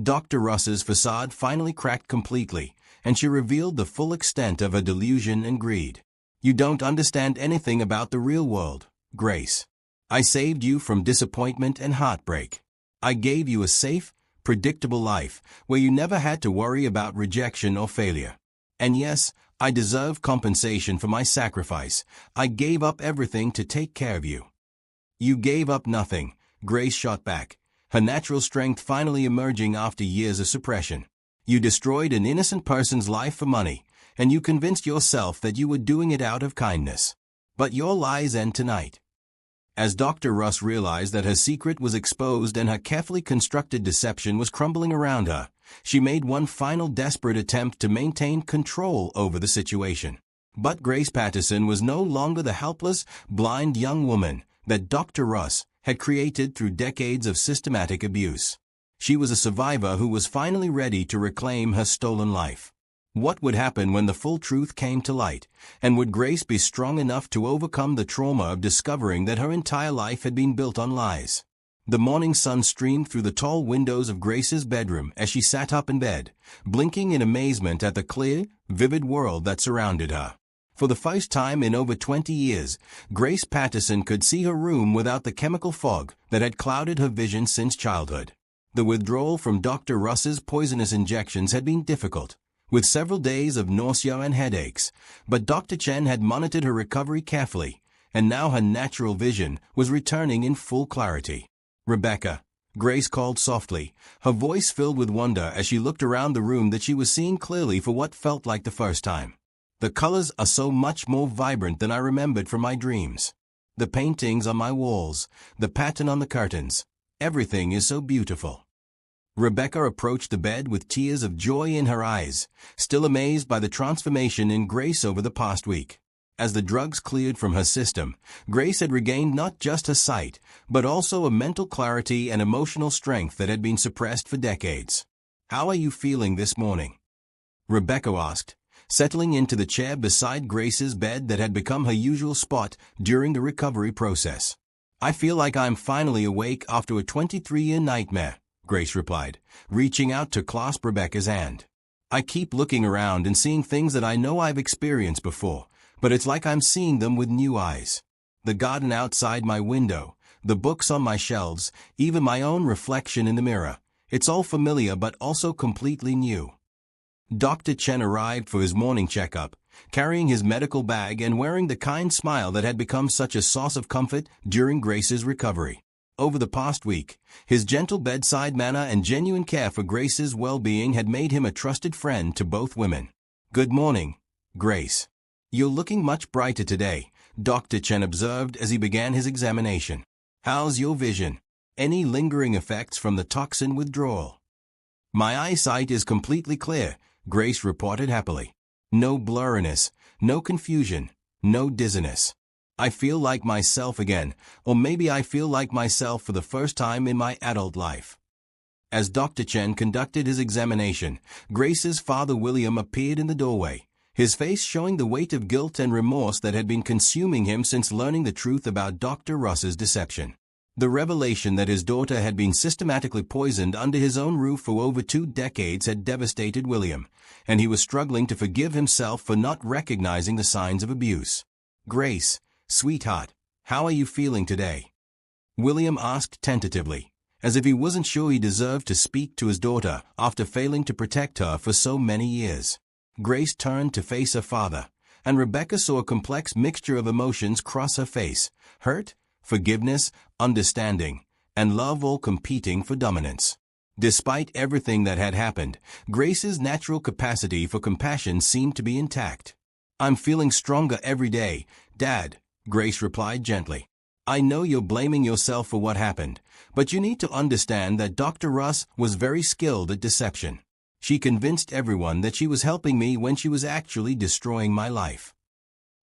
Dr. Russ's facade finally cracked completely, and she revealed the full extent of her delusion and greed. "You don't understand anything about the real world, Grace. I saved you from disappointment and heartbreak. I gave you a safe, predictable life where you never had to worry about rejection or failure. And yes, I deserve compensation for my sacrifice. I gave up everything to take care of you." "You gave up nothing," Grace shot back, her natural strength finally emerging after years of suppression. "You destroyed an innocent person's life for money, and you convinced yourself that you were doing it out of kindness. But your lies end tonight." As Dr. Russ realized that her secret was exposed and her carefully constructed deception was crumbling around her, she made one final desperate attempt to maintain control over the situation. But Grace Patterson was no longer the helpless, blind young woman that Dr. Russ had created through decades of systematic abuse. She was a survivor who was finally ready to reclaim her stolen life. What would happen when the full truth came to light, and would Grace be strong enough to overcome the trauma of discovering that her entire life had been built on lies? The morning sun streamed through the tall windows of Grace's bedroom as she sat up in bed, blinking in amazement at the clear, vivid world that surrounded her. For the first time in over 20 years, Grace Patterson could see her room without the chemical fog that had clouded her vision since childhood. The withdrawal from Dr. Russ's poisonous injections had been difficult, with several days of nausea and headaches, but Dr. Chen had monitored her recovery carefully, and now her natural vision was returning in full clarity. "Rebecca," Grace called softly, her voice filled with wonder as she looked around the room that she was seeing clearly for what felt like the first time. "The colors are so much more vibrant than I remembered from my dreams. The paintings on my walls, the pattern on the curtains, everything is so beautiful." Rebecca approached the bed with tears of joy in her eyes, still amazed by the transformation in Grace over the past week. As the drugs cleared from her system, Grace had regained not just her sight, but also a mental clarity and emotional strength that had been suppressed for decades. "How are you feeling this morning?" Rebecca asked, settling into the chair beside Grace's bed that had become her usual spot during the recovery process. "I feel like I'm finally awake after a 23-year nightmare," Grace replied, reaching out to clasp Rebecca's hand. "I keep looking around and seeing things that I know I've experienced before, but it's like I'm seeing them with new eyes. The garden outside my window, the books on my shelves, even my own reflection in the mirror. It's all familiar but also completely new." Dr. Chen arrived for his morning checkup, carrying his medical bag and wearing the kind smile that had become such a source of comfort during Grace's recovery. Over the past week, his gentle bedside manner and genuine care for Grace's well-being had made him a trusted friend to both women. "Good morning, Grace. You're looking much brighter today," Dr. Chen observed as he began his examination. "How's your vision? Any lingering effects from the toxin withdrawal?" "My eyesight is completely clear," Grace reported happily. "No blurriness, no confusion, no dizziness. I feel like myself again, or maybe I feel like myself for the first time in my adult life." As Dr. Chen conducted his examination, Grace's father William appeared in the doorway, his face showing the weight of guilt and remorse that had been consuming him since learning the truth about Dr. Russ's deception. The revelation that his daughter had been systematically poisoned under his own roof for over 2 decades had devastated William, and he was struggling to forgive himself for not recognizing the signs of abuse. "Grace, sweetheart, how are you feeling today?" William asked tentatively, as if he wasn't sure he deserved to speak to his daughter after failing to protect her for so many years. Grace turned to face her father, and Rebecca saw a complex mixture of emotions cross her face: hurt, forgiveness, understanding, and love, all competing for dominance. Despite everything that had happened, Grace's natural capacity for compassion seemed to be intact. "I'm feeling stronger every day, Dad," Grace replied gently. "I know you're blaming yourself for what happened, but you need to understand that Dr. Russ was very skilled at deception. She convinced everyone that she was helping me when she was actually destroying my life."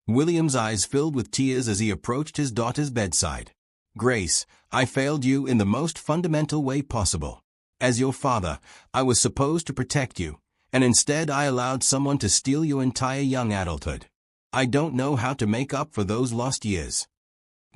William's eyes filled with tears as he approached his daughter's bedside. "Grace, I failed you in the most fundamental way possible. As your father, I was supposed to protect you, and instead I allowed someone to steal your entire young adulthood. I don't know how to make up for those lost years."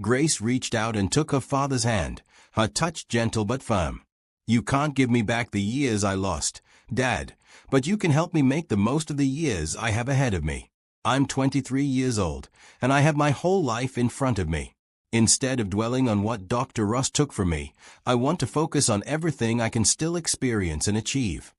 Grace reached out and took her father's hand, her touch gentle but firm. "You can't give me back the years I lost, Dad, but you can help me make the most of the years I have ahead of me. I'm 23 years old, and I have my whole life in front of me. Instead of dwelling on what Dr. Russ took from me, I want to focus on everything I can still experience and achieve."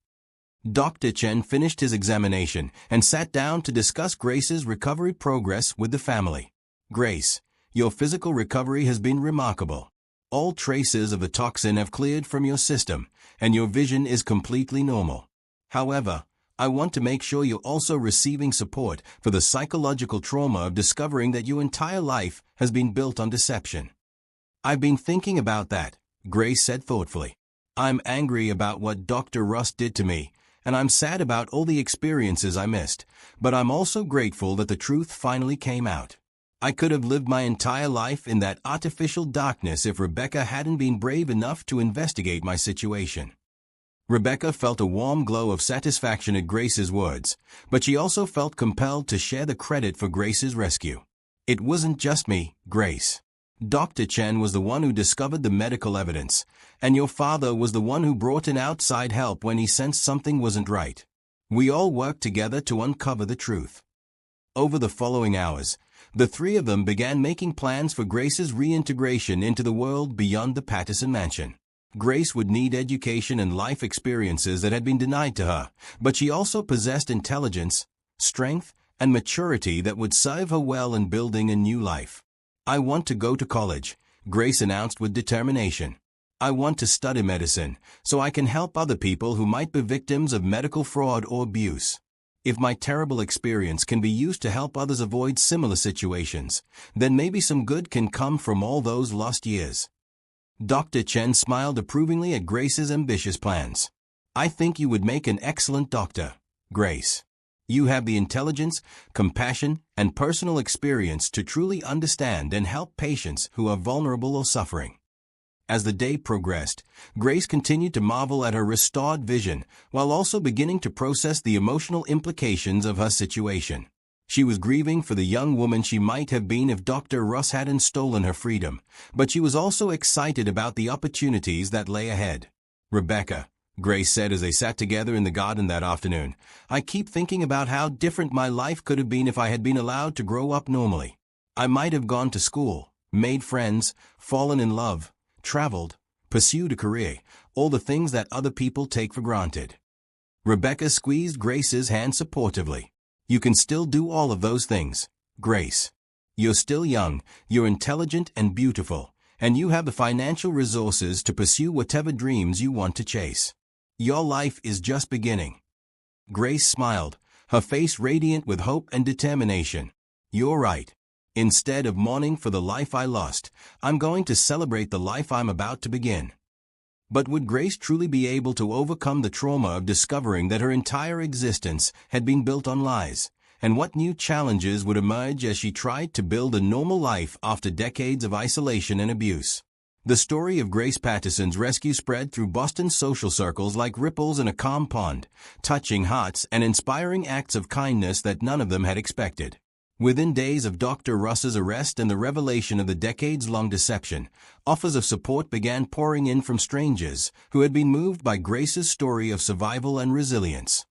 Dr. Chen finished his examination and sat down to discuss Grace's recovery progress with the family. "Grace, your physical recovery has been remarkable. All traces of the toxin have cleared from your system, and your vision is completely normal. However, I want to make sure you're also receiving support for the psychological trauma of discovering that your entire life has been built on deception." "I've been thinking about that," Grace said thoughtfully. "I'm angry about what Dr. Russ did to me, and I'm sad about all the experiences I missed, but I'm also grateful that the truth finally came out. I could have lived my entire life in that artificial darkness if Rebecca hadn't been brave enough to investigate my situation." Rebecca felt a warm glow of satisfaction at Grace's words, but she also felt compelled to share the credit for Grace's rescue. "It wasn't just me, Grace. Dr. Chen was the one who discovered the medical evidence, and your father was the one who brought in outside help when he sensed something wasn't right. We all worked together to uncover the truth. Over the following hours, the three of them began making plans for Grace's reintegration into the world beyond the Patterson mansion. Grace would need education and life experiences that had been denied to her, but she also possessed intelligence, strength, and maturity that would serve her well in building a new life. "I want to go to college," Grace announced with determination. "I want to study medicine, so I can help other people who might be victims of medical fraud or abuse. If my terrible experience can be used to help others avoid similar situations, then maybe some good can come from all those lost years." Dr. Chen smiled approvingly at Grace's ambitious plans. "I think you would make an excellent doctor, Grace. You have the intelligence, compassion, and personal experience to truly understand and help patients who are vulnerable or suffering." As the day progressed, Grace continued to marvel at her restored vision, while also beginning to process the emotional implications of her situation. She was grieving for the young woman she might have been if Dr. Russ hadn't stolen her freedom, but she was also excited about the opportunities that lay ahead. "Rebecca," Grace said as they sat together in the garden that afternoon, "I keep thinking about how different my life could have been if I had been allowed to grow up normally. I might have gone to school, made friends, fallen in love, traveled, pursued a career, all the things that other people take for granted." Rebecca squeezed Grace's hand supportively. "You can still do all of those things, Grace. You're still young, you're intelligent and beautiful, and you have the financial resources to pursue whatever dreams you want to chase. Your life is just beginning." Grace smiled, her face radiant with hope and determination. "You're right. Instead of mourning for the life I lost, I'm going to celebrate the life I'm about to begin." But would Grace truly be able to overcome the trauma of discovering that her entire existence had been built on lies? And what new challenges would emerge as she tried to build a normal life after decades of isolation and abuse? The story of Grace Patterson's rescue spread through Boston's social circles like ripples in a calm pond, touching hearts and inspiring acts of kindness that none of them had expected. Within days of Dr. Russ's arrest and the revelation of the decades-long deception, offers of support began pouring in from strangers who had been moved by Grace's story of survival and resilience.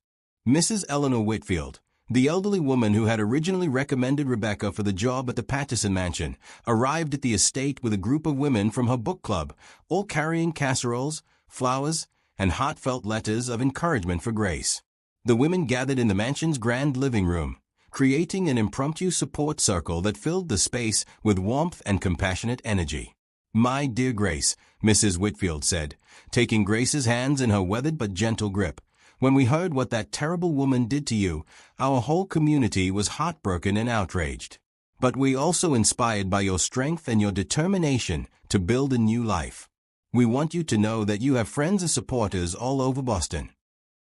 Mrs. Eleanor Whitfield, the elderly woman who had originally recommended Rebecca for the job at the Patterson mansion, arrived at the estate with a group of women from her book club, all carrying casseroles, flowers, and heartfelt letters of encouragement for Grace. The women gathered in the mansion's grand living room, creating an impromptu support circle that filled the space with warmth and compassionate energy. "My dear Grace," Mrs. Whitfield said, taking Grace's hands in her weathered but gentle grip, "when we heard what that terrible woman did to you, our whole community was heartbroken and outraged. But we also inspired by your strength and your determination to build a new life. We want you to know that you have friends and supporters all over Boston."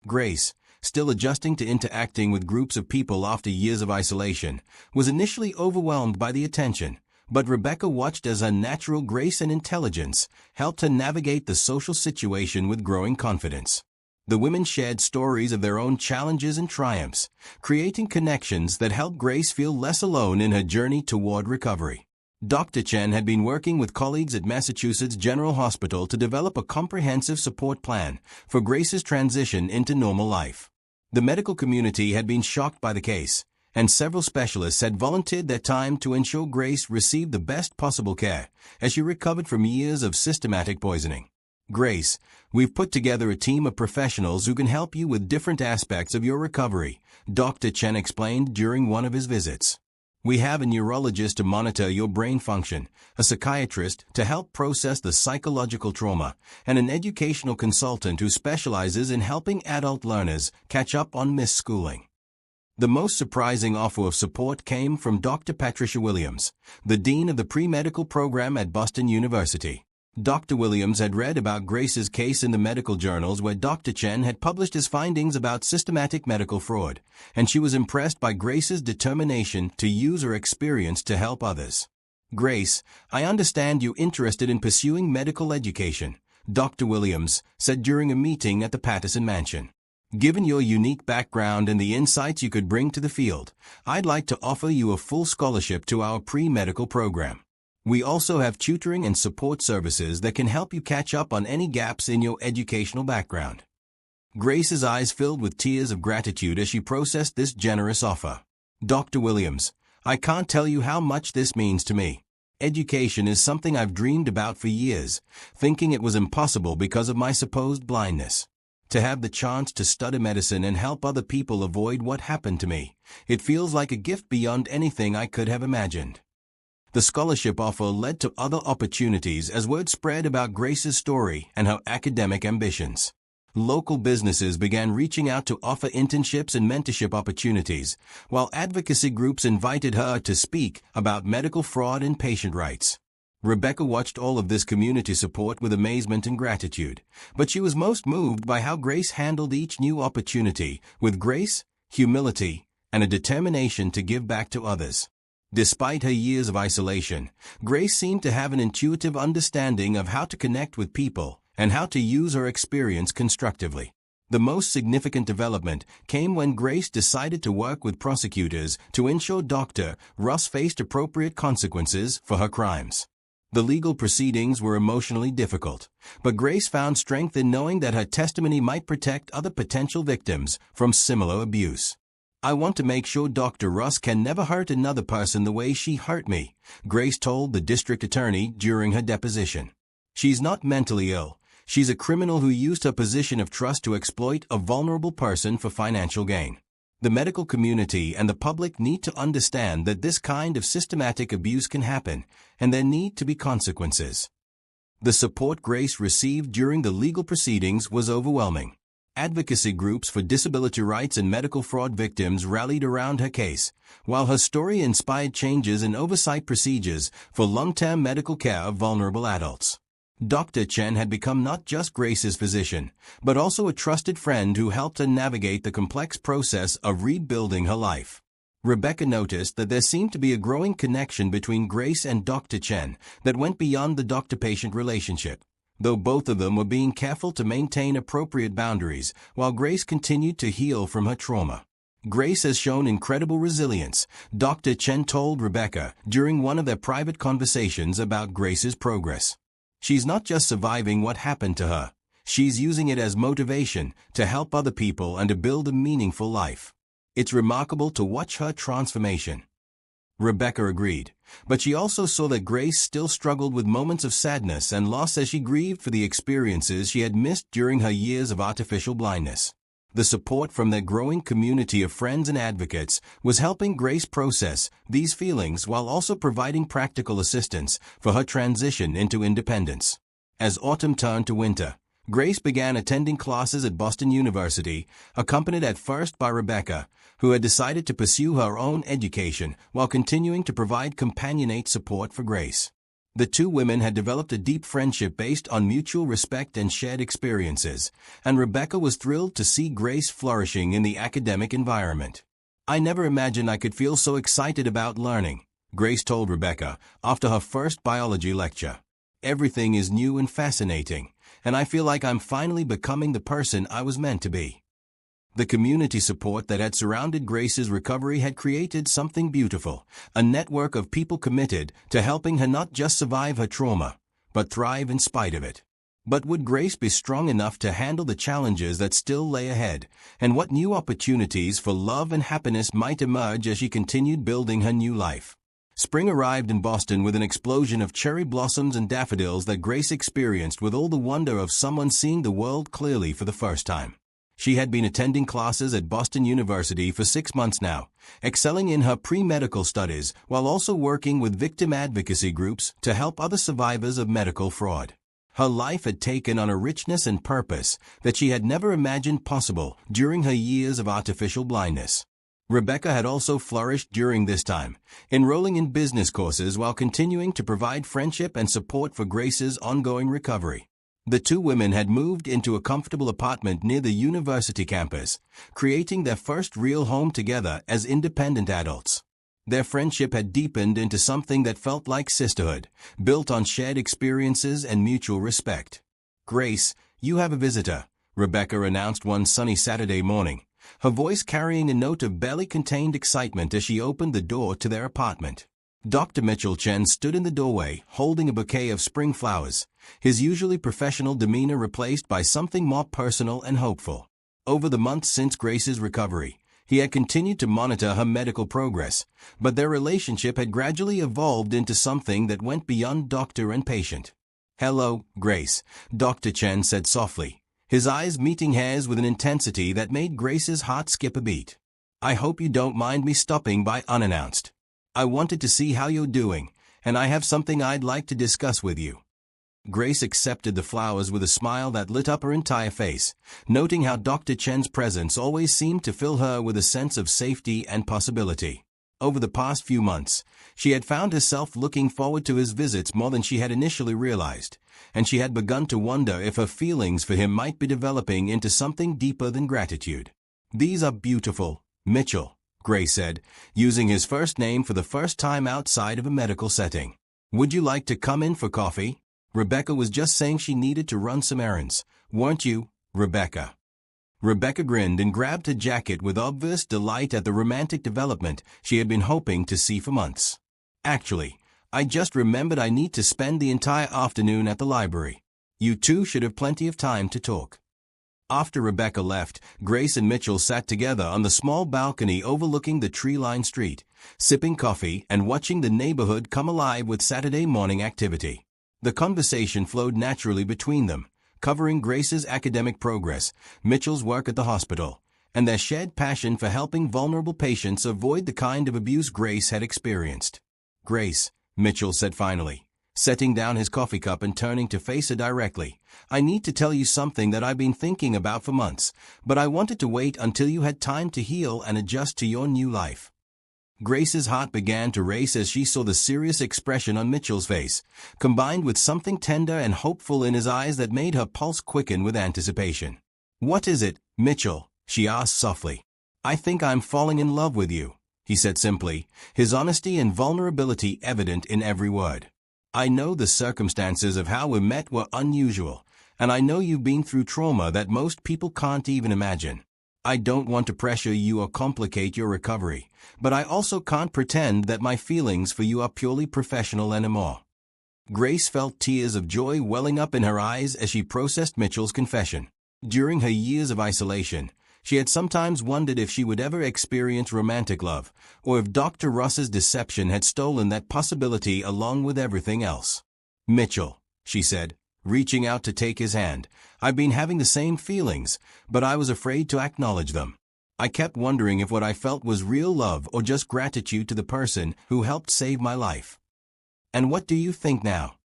Grace, still adjusting to interacting with groups of people after years of isolation, was initially overwhelmed by the attention, but Rebecca watched as her natural grace and intelligence helped her navigate the social situation with growing confidence. The women shared stories of their own challenges and triumphs, creating connections that helped Grace feel less alone in her journey toward recovery. Dr. Chen had been working with colleagues at Massachusetts General Hospital to develop a comprehensive support plan for Grace's transition into normal life. The medical community had been shocked by the case, and several specialists had volunteered their time to ensure Grace received the best possible care as she recovered from years of systematic poisoning. "Grace, we've put together a team of professionals who can help you with different aspects of your recovery," Dr. Chen explained during one of his visits. "We have a neurologist to monitor your brain function, a psychiatrist to help process the psychological trauma, and an educational consultant who specializes in helping adult learners catch up on missed schooling." The most surprising offer of support came from Dr. Patricia Williams, the dean of the pre-medical program at Boston University. Dr. Williams had read about Grace's case in the medical journals where Dr. Chen had published his findings about systematic medical fraud, and she was impressed by Grace's determination to use her experience to help others. "Grace, I understand you're interested in pursuing medical education," Dr. Williams said during a meeting at the Patterson mansion. "Given your unique background and the insights you could bring to the field, I'd like to offer you a full scholarship to our pre-medical program. We also have tutoring and support services that can help you catch up on any gaps in your educational background. Grace's eyes filled with tears of gratitude as she processed this generous offer. Dr. Williams, I can't tell you how much this means to me. Education is something I've dreamed about for years, thinking it was impossible because of my supposed blindness. To have the chance to study medicine and help other people avoid what happened to me, it feels like a gift beyond anything I could have imagined. The scholarship offer led to other opportunities as word spread about Grace's story and her academic ambitions. Local businesses began reaching out to offer internships and mentorship opportunities, while advocacy groups invited her to speak about medical fraud and patient rights. Rebecca watched all of this community support with amazement and gratitude, but she was most moved by how Grace handled each new opportunity with grace, humility, and a determination to give back to others. Despite her years of isolation, Grace seemed to have an intuitive understanding of how to connect with people and how to use her experience constructively. The most significant development came when Grace decided to work with prosecutors to ensure Dr. Russ faced appropriate consequences for her crimes. The legal proceedings were emotionally difficult, but Grace found strength in knowing that her testimony might protect other potential victims from similar abuse. I want to make sure Dr. Russ can never hurt another person the way she hurt me, Grace told the district attorney during her deposition. She's not mentally ill. She's a criminal who used her position of trust to exploit a vulnerable person for financial gain. The medical community and the public need to understand that this kind of systematic abuse can happen, and there need to be consequences. The support Grace received during the legal proceedings was overwhelming. Advocacy groups for disability rights and medical fraud victims rallied around her case, while her story inspired changes in oversight procedures for long-term medical care of vulnerable adults. Dr. Chen had become not just Grace's physician, but also a trusted friend who helped her navigate the complex process of rebuilding her life. Rebecca noticed that there seemed to be a growing connection between Grace and Dr. Chen that went beyond the doctor-patient relationship, though both of them were being careful to maintain appropriate boundaries while Grace continued to heal from her trauma. Grace has shown incredible resilience, Dr. Chen told Rebecca during one of their private conversations about Grace's progress. She's not just surviving what happened to her, she's using it as motivation to help other people and to build a meaningful life. It's remarkable to watch her transformation. Rebecca agreed, but she also saw that Grace still struggled with moments of sadness and loss as she grieved for the experiences she had missed during her years of artificial blindness. The support from their growing community of friends and advocates was helping Grace process these feelings while also providing practical assistance for her transition into independence. As autumn turned to winter, Grace began attending classes at Boston University, accompanied at first by Rebecca, who had decided to pursue her own education while continuing to provide companionate support for Grace. The two women had developed a deep friendship based on mutual respect and shared experiences, and Rebecca was thrilled to see Grace flourishing in the academic environment. "I never imagined I could feel so excited about learning," Grace told Rebecca after her first biology lecture. "Everything is new and fascinating, and I feel like I'm finally becoming the person I was meant to be." The community support that had surrounded Grace's recovery had created something beautiful, a network of people committed to helping her not just survive her trauma, but thrive in spite of it. But would Grace be strong enough to handle the challenges that still lay ahead, and what new opportunities for love and happiness might emerge as she continued building her new life? Spring arrived in Boston with an explosion of cherry blossoms and daffodils that Grace experienced with all the wonder of someone seeing the world clearly for the first time. She had been attending classes at Boston University for 6 months now, excelling in her pre-medical studies while also working with victim advocacy groups to help other survivors of medical fraud. Her life had taken on a richness and purpose that she had never imagined possible during her years of artificial blindness. Rebecca had also flourished during this time, enrolling in business courses while continuing to provide friendship and support for Grace's ongoing recovery. The two women had moved into a comfortable apartment near the university campus, creating their first real home together as independent adults. Their friendship had deepened into something that felt like sisterhood, built on shared experiences and mutual respect. "Grace, you have a visitor," Rebecca announced one sunny Saturday morning, her voice carrying a note of barely contained excitement as she opened the door to their apartment. Dr. Mitchell Chen stood in the doorway, holding a bouquet of spring flowers, his usually professional demeanor replaced by something more personal and hopeful. Over the months since Grace's recovery, he had continued to monitor her medical progress, but their relationship had gradually evolved into something that went beyond doctor and patient. "Hello, Grace," Dr. Chen said softly, his eyes meeting hers with an intensity that made Grace's heart skip a beat. "I hope you don't mind me stopping by unannounced. I wanted to see how you're doing, and I have something I'd like to discuss with you." Grace accepted the flowers with a smile that lit up her entire face, noting how Dr. Chen's presence always seemed to fill her with a sense of safety and possibility. Over the past few months, she had found herself looking forward to his visits more than she had initially realized, and she had begun to wonder if her feelings for him might be developing into something deeper than gratitude. "These are beautiful, Mitchell," Grace said, using his first name for the first time outside of a medical setting. "Would you like to come in for coffee? Rebecca was just saying she needed to run some errands, weren't you, Rebecca?" Rebecca grinned and grabbed her jacket with obvious delight at the romantic development she had been hoping to see for months. "Actually, I just remembered I need to spend the entire afternoon at the library. You two should have plenty of time to talk." After Rebecca left, Grace and Mitchell sat together on the small balcony overlooking the tree-lined street, sipping coffee and watching the neighborhood come alive with Saturday morning activity. The conversation flowed naturally between them, covering Grace's academic progress, Mitchell's work at the hospital, and their shared passion for helping vulnerable patients avoid the kind of abuse Grace had experienced. "Grace," Mitchell said finally, setting down his coffee cup and turning to face her directly, "I need to tell you something that I've been thinking about for months, but I wanted to wait until you had time to heal and adjust to your new life." Grace's heart began to race as she saw the serious expression on Mitchell's face, combined with something tender and hopeful in his eyes that made her pulse quicken with anticipation. "What is it, Mitchell?" she asked softly. "I think I'm falling in love with you," he said simply, his honesty and vulnerability evident in every word. "I know the circumstances of how we met were unusual, and I know you've been through trauma that most people can't even imagine. I don't want to pressure you or complicate your recovery, but I also can't pretend that my feelings for you are purely professional anymore." Grace felt tears of joy welling up in her eyes as she processed Mitchell's confession. During her years of isolation, she had sometimes wondered if she would ever experience romantic love, or if Dr. Russ's deception had stolen that possibility along with everything else. "Mitchell," she said, reaching out to take his hand, "I've been having the same feelings, but I was afraid to acknowledge them. I kept wondering if what I felt was real love or just gratitude to the person who helped save my life." "And what do you think now?"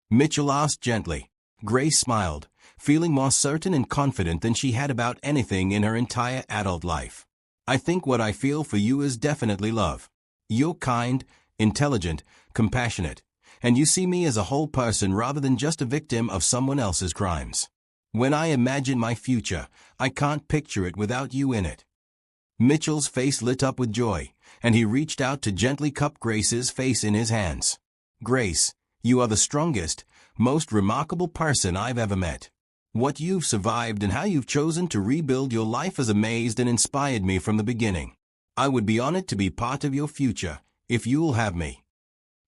Mitchell asked gently. Grace smiled, feeling more certain and confident than she had about anything in her entire adult life. "I think what I feel for you is definitely love. You're kind, intelligent, compassionate, and you see me as a whole person rather than just a victim of someone else's crimes. When I imagine my future, I can't picture it without you in it." Mitchell's face lit up with joy, and he reached out to gently cup Grace's face in his hands. "Grace, you are the strongest, most remarkable person I've ever met. What you've survived and how you've chosen to rebuild your life has amazed and inspired me from the beginning. I would be honored to be part of your future, if you'll have me."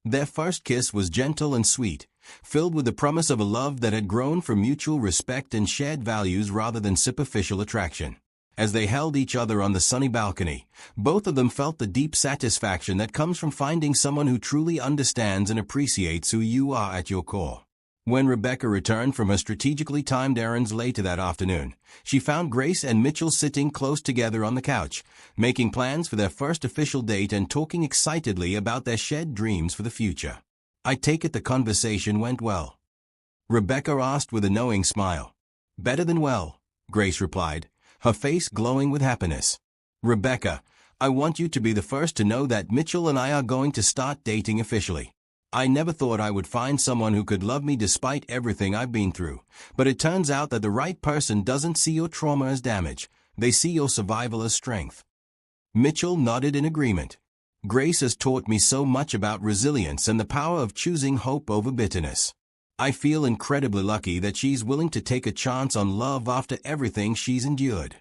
Their first kiss was gentle and sweet, filled with the promise of a love that had grown from mutual respect and shared values rather than superficial attraction. As they held each other on the sunny balcony, both of them felt the deep satisfaction that comes from finding someone who truly understands and appreciates who you are at your core. When Rebecca returned from her strategically timed errands later that afternoon, she found Grace and Mitchell sitting close together on the couch, making plans for their first official date and talking excitedly about their shared dreams for the future. "I take it the conversation went well?" Rebecca asked with a knowing smile. "Better than well," Grace replied, her face glowing with happiness. "Rebecca, I want you to be the first to know that Mitchell and I are going to start dating officially. I never thought I would find someone who could love me despite everything I've been through, but it turns out that the right person doesn't see your trauma as damage, they see your survival as strength." Mitchell nodded in agreement. "Grace has taught me so much about resilience and the power of choosing hope over bitterness. I feel incredibly lucky that she's willing to take a chance on love after everything she's endured."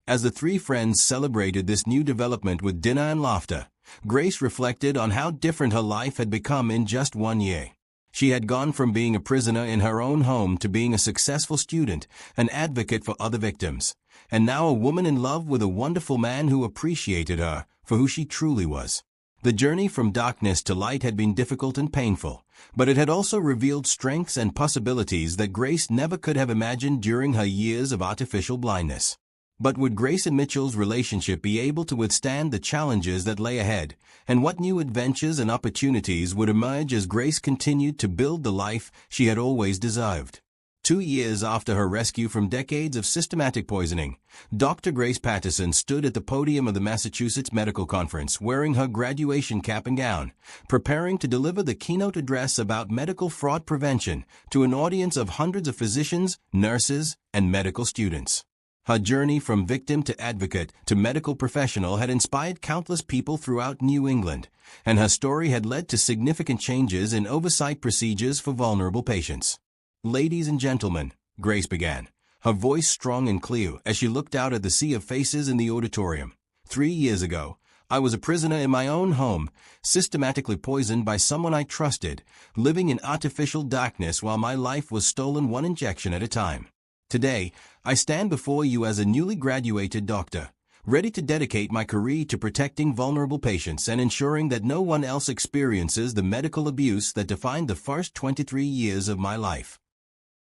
As the three friends celebrated this new development with dinner and laughter, Grace reflected on how different her life had become in just 1 year. She had gone from being a prisoner in her own home to being a successful student, an advocate for other victims, and now a woman in love with a wonderful man who appreciated her for who she truly was. The journey from darkness to light had been difficult and painful, but it had also revealed strengths and possibilities that Grace never could have imagined during her years of artificial blindness. But would Grace and Mitchell's relationship be able to withstand the challenges that lay ahead, and what new adventures and opportunities would emerge as Grace continued to build the life she had always deserved? 2 years after her rescue from decades of systematic poisoning, Dr. Grace Patterson stood at the podium of the Massachusetts Medical Conference wearing her graduation cap and gown, preparing to deliver the keynote address about medical fraud prevention to an audience of hundreds of physicians, nurses, and medical students. Her journey from victim to advocate to medical professional had inspired countless people throughout New England, and her story had led to significant changes in oversight procedures for vulnerable patients. "Ladies and gentlemen," Grace began, her voice strong and clear as she looked out at the sea of faces in the auditorium. 3 years ago, I was a prisoner in my own home, systematically poisoned by someone I trusted, living in artificial darkness while my life was stolen one injection at a time. Today, I stand before you as a newly graduated doctor, ready to dedicate my career to protecting vulnerable patients and ensuring that no one else experiences the medical abuse that defined the first 23 years of my life.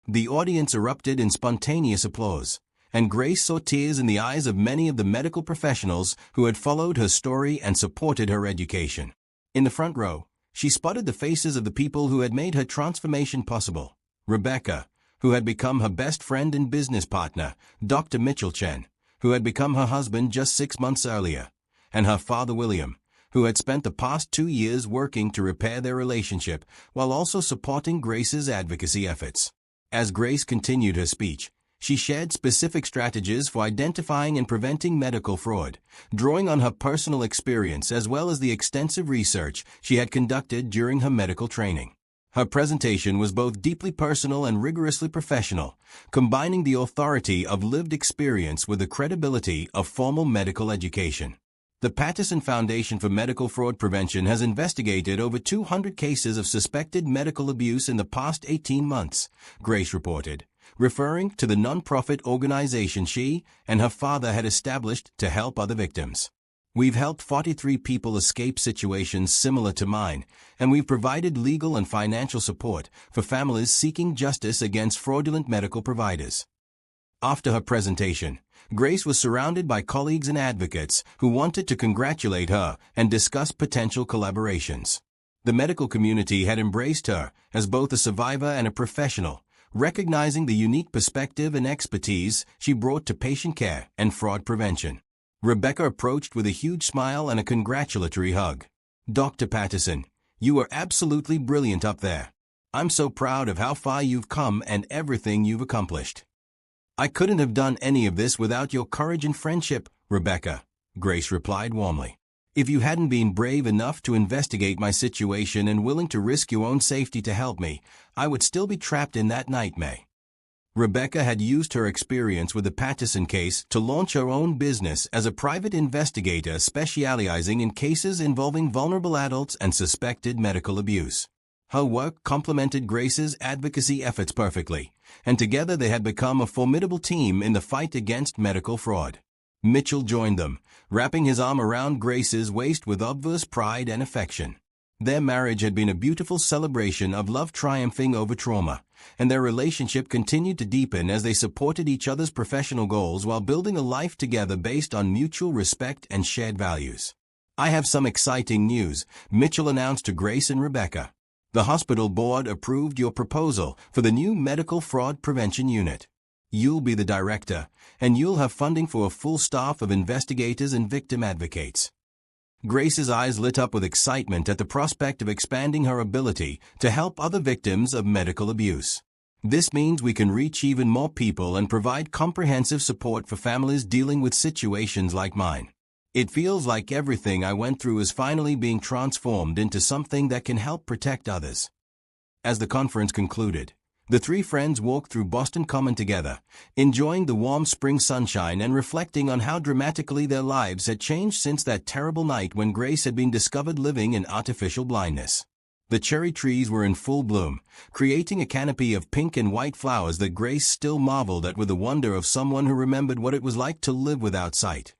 The audience erupted in spontaneous applause, and Grace saw tears in the eyes of many of the medical professionals who had followed her story and supported her education. In the front row, she spotted the faces of the people who had made her transformation possible. Rebecca, who had become her best friend and business partner, Dr. Mitchell Chen, who had become her husband just 6 months earlier, and her father William, who had spent the past 2 years working to repair their relationship while also supporting Grace's advocacy efforts. As Grace continued her speech, she shared specific strategies for identifying and preventing medical fraud, drawing on her personal experience as well as the extensive research she had conducted during her medical training. Her presentation was both deeply personal and rigorously professional, combining the authority of lived experience with the credibility of formal medical education. The Patterson Foundation for Medical Fraud Prevention has investigated over 200 cases of suspected medical abuse in the past 18 months, Grace reported, referring to the nonprofit organization she and her father had established to help other victims. "We've helped 43 people escape situations similar to mine, and we've provided legal and financial support for families seeking justice against fraudulent medical providers." After her presentation, Grace was surrounded by colleagues and advocates who wanted to congratulate her and discuss potential collaborations. The medical community had embraced her as both a survivor and a professional, recognizing the unique perspective and expertise she brought to patient care and fraud prevention. Rebecca approached with a huge smile and a congratulatory hug. "Dr. Patterson, you are absolutely brilliant up there. I'm so proud of how far you've come and everything you've accomplished." "I couldn't have done any of this without your courage and friendship, Rebecca," Grace replied warmly. "If you hadn't been brave enough to investigate my situation and willing to risk your own safety to help me, I would still be trapped in that nightmare." Rebecca had used her experience with the Patterson case to launch her own business as a private investigator specializing in cases involving vulnerable adults and suspected medical abuse. Her work complemented Grace's advocacy efforts perfectly, and together they had become a formidable team in the fight against medical fraud. Mitchell joined them, wrapping his arm around Grace's waist with obvious pride and affection. Their marriage had been a beautiful celebration of love triumphing over trauma, and their relationship continued to deepen as they supported each other's professional goals while building a life together based on mutual respect and shared values. "I have some exciting news," Mitchell announced to Grace and Rebecca. "The hospital board approved your proposal for the new Medical Fraud Prevention Unit. You'll be the director, and you'll have funding for a full staff of investigators and victim advocates." Grace's eyes lit up with excitement at the prospect of expanding her ability to help other victims of medical abuse. "This means we can reach even more people and provide comprehensive support for families dealing with situations like mine. It feels like everything I went through is finally being transformed into something that can help protect others." As the conference concluded, The three friends walked through Boston Common together, enjoying the warm spring sunshine and reflecting on how dramatically their lives had changed since that terrible night when Grace had been discovered living in artificial blindness. The cherry trees were in full bloom, creating a canopy of pink and white flowers that Grace still marveled at with the wonder of someone who remembered what it was like to live without sight.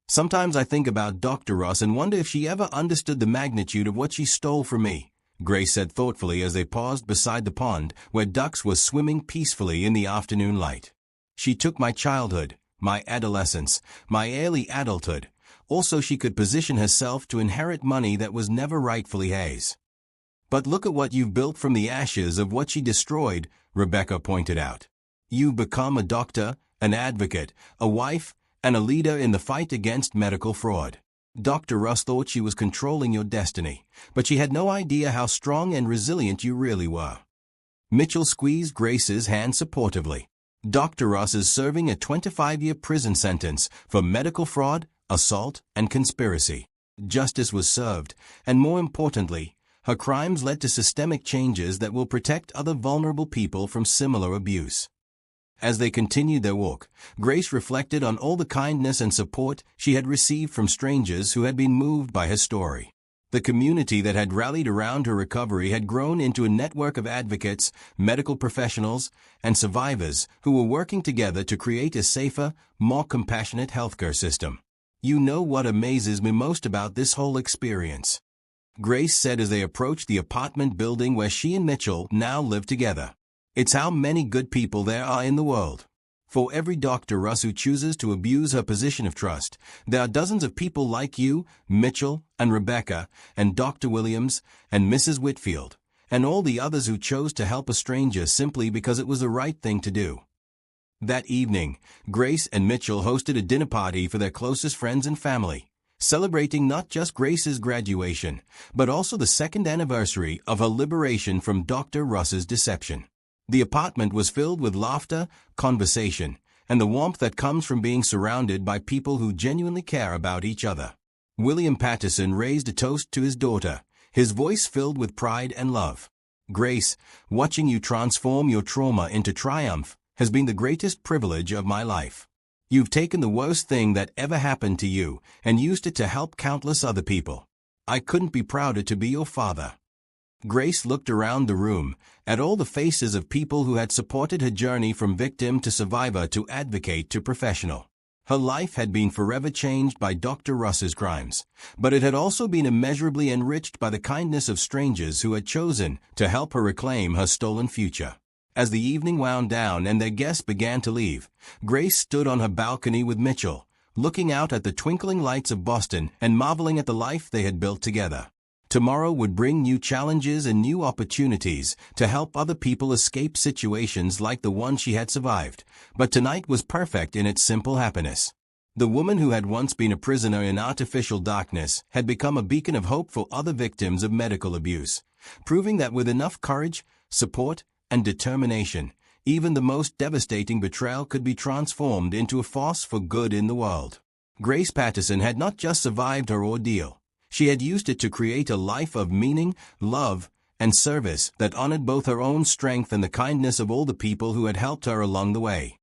"Sometimes I think about Dr. Ross and wonder if she ever understood the magnitude of what she stole from me," Grace said thoughtfully as they paused beside the pond where ducks were swimming peacefully in the afternoon light. "She took my childhood, my adolescence, my early adulthood. Also, she could position herself to inherit money that was never rightfully hers." "But look at what you've built from the ashes of what she destroyed," Rebecca pointed out. "You've become a doctor, an advocate, a wife, and a leader in the fight against medical fraud. Dr. Russ thought she was controlling your destiny, but she had no idea how strong and resilient you really were." Mitchell squeezed Grace's hand supportively. "Dr. Russ is serving a 25-year prison sentence for medical fraud, assault, and conspiracy. Justice was served, and more importantly, her crimes led to systemic changes that will protect other vulnerable people from similar abuse." As they continued their walk, Grace reflected on all the kindness and support she had received from strangers who had been moved by her story. The community that had rallied around her recovery had grown into a network of advocates, medical professionals, and survivors who were working together to create a safer, more compassionate healthcare system. "You know what amazes me most about this whole experience?" Grace said as they approached the apartment building where she and Mitchell now lived together. "It's how many good people there are in the world. For every Dr. Russ who chooses to abuse her position of trust, there are dozens of people like you, Mitchell, and Rebecca, and Dr. Williams, and Mrs. Whitfield, and all the others who chose to help a stranger simply because it was the right thing to do." That evening, Grace and Mitchell hosted a dinner party for their closest friends and family, celebrating not just Grace's graduation, but also the second anniversary of her liberation from Dr. Russ's deception. The apartment was filled with laughter, conversation, and the warmth that comes from being surrounded by people who genuinely care about each other. William Patterson raised a toast to his daughter, his voice filled with pride and love. "Grace, watching you transform your trauma into triumph has been the greatest privilege of my life. You've taken the worst thing that ever happened to you and used it to help countless other people. I couldn't be prouder to be your father." Grace looked around the room, at all the faces of people who had supported her journey from victim to survivor to advocate to professional. Her life had been forever changed by Dr. Russ's crimes, but it had also been immeasurably enriched by the kindness of strangers who had chosen to help her reclaim her stolen future. As the evening wound down and their guests began to leave, Grace stood on her balcony with Mitchell, looking out at the twinkling lights of Boston and marveling at the life they had built together. Tomorrow would bring new challenges and new opportunities to help other people escape situations like the one she had survived, but tonight was perfect in its simple happiness. The woman who had once been a prisoner in artificial darkness had become a beacon of hope for other victims of medical abuse, proving that with enough courage, support, and determination, even the most devastating betrayal could be transformed into a force for good in the world. Grace Patterson had not just survived her ordeal. She had used it to create a life of meaning, love, and service that honored both her own strength and the kindness of all the people who had helped her along the way.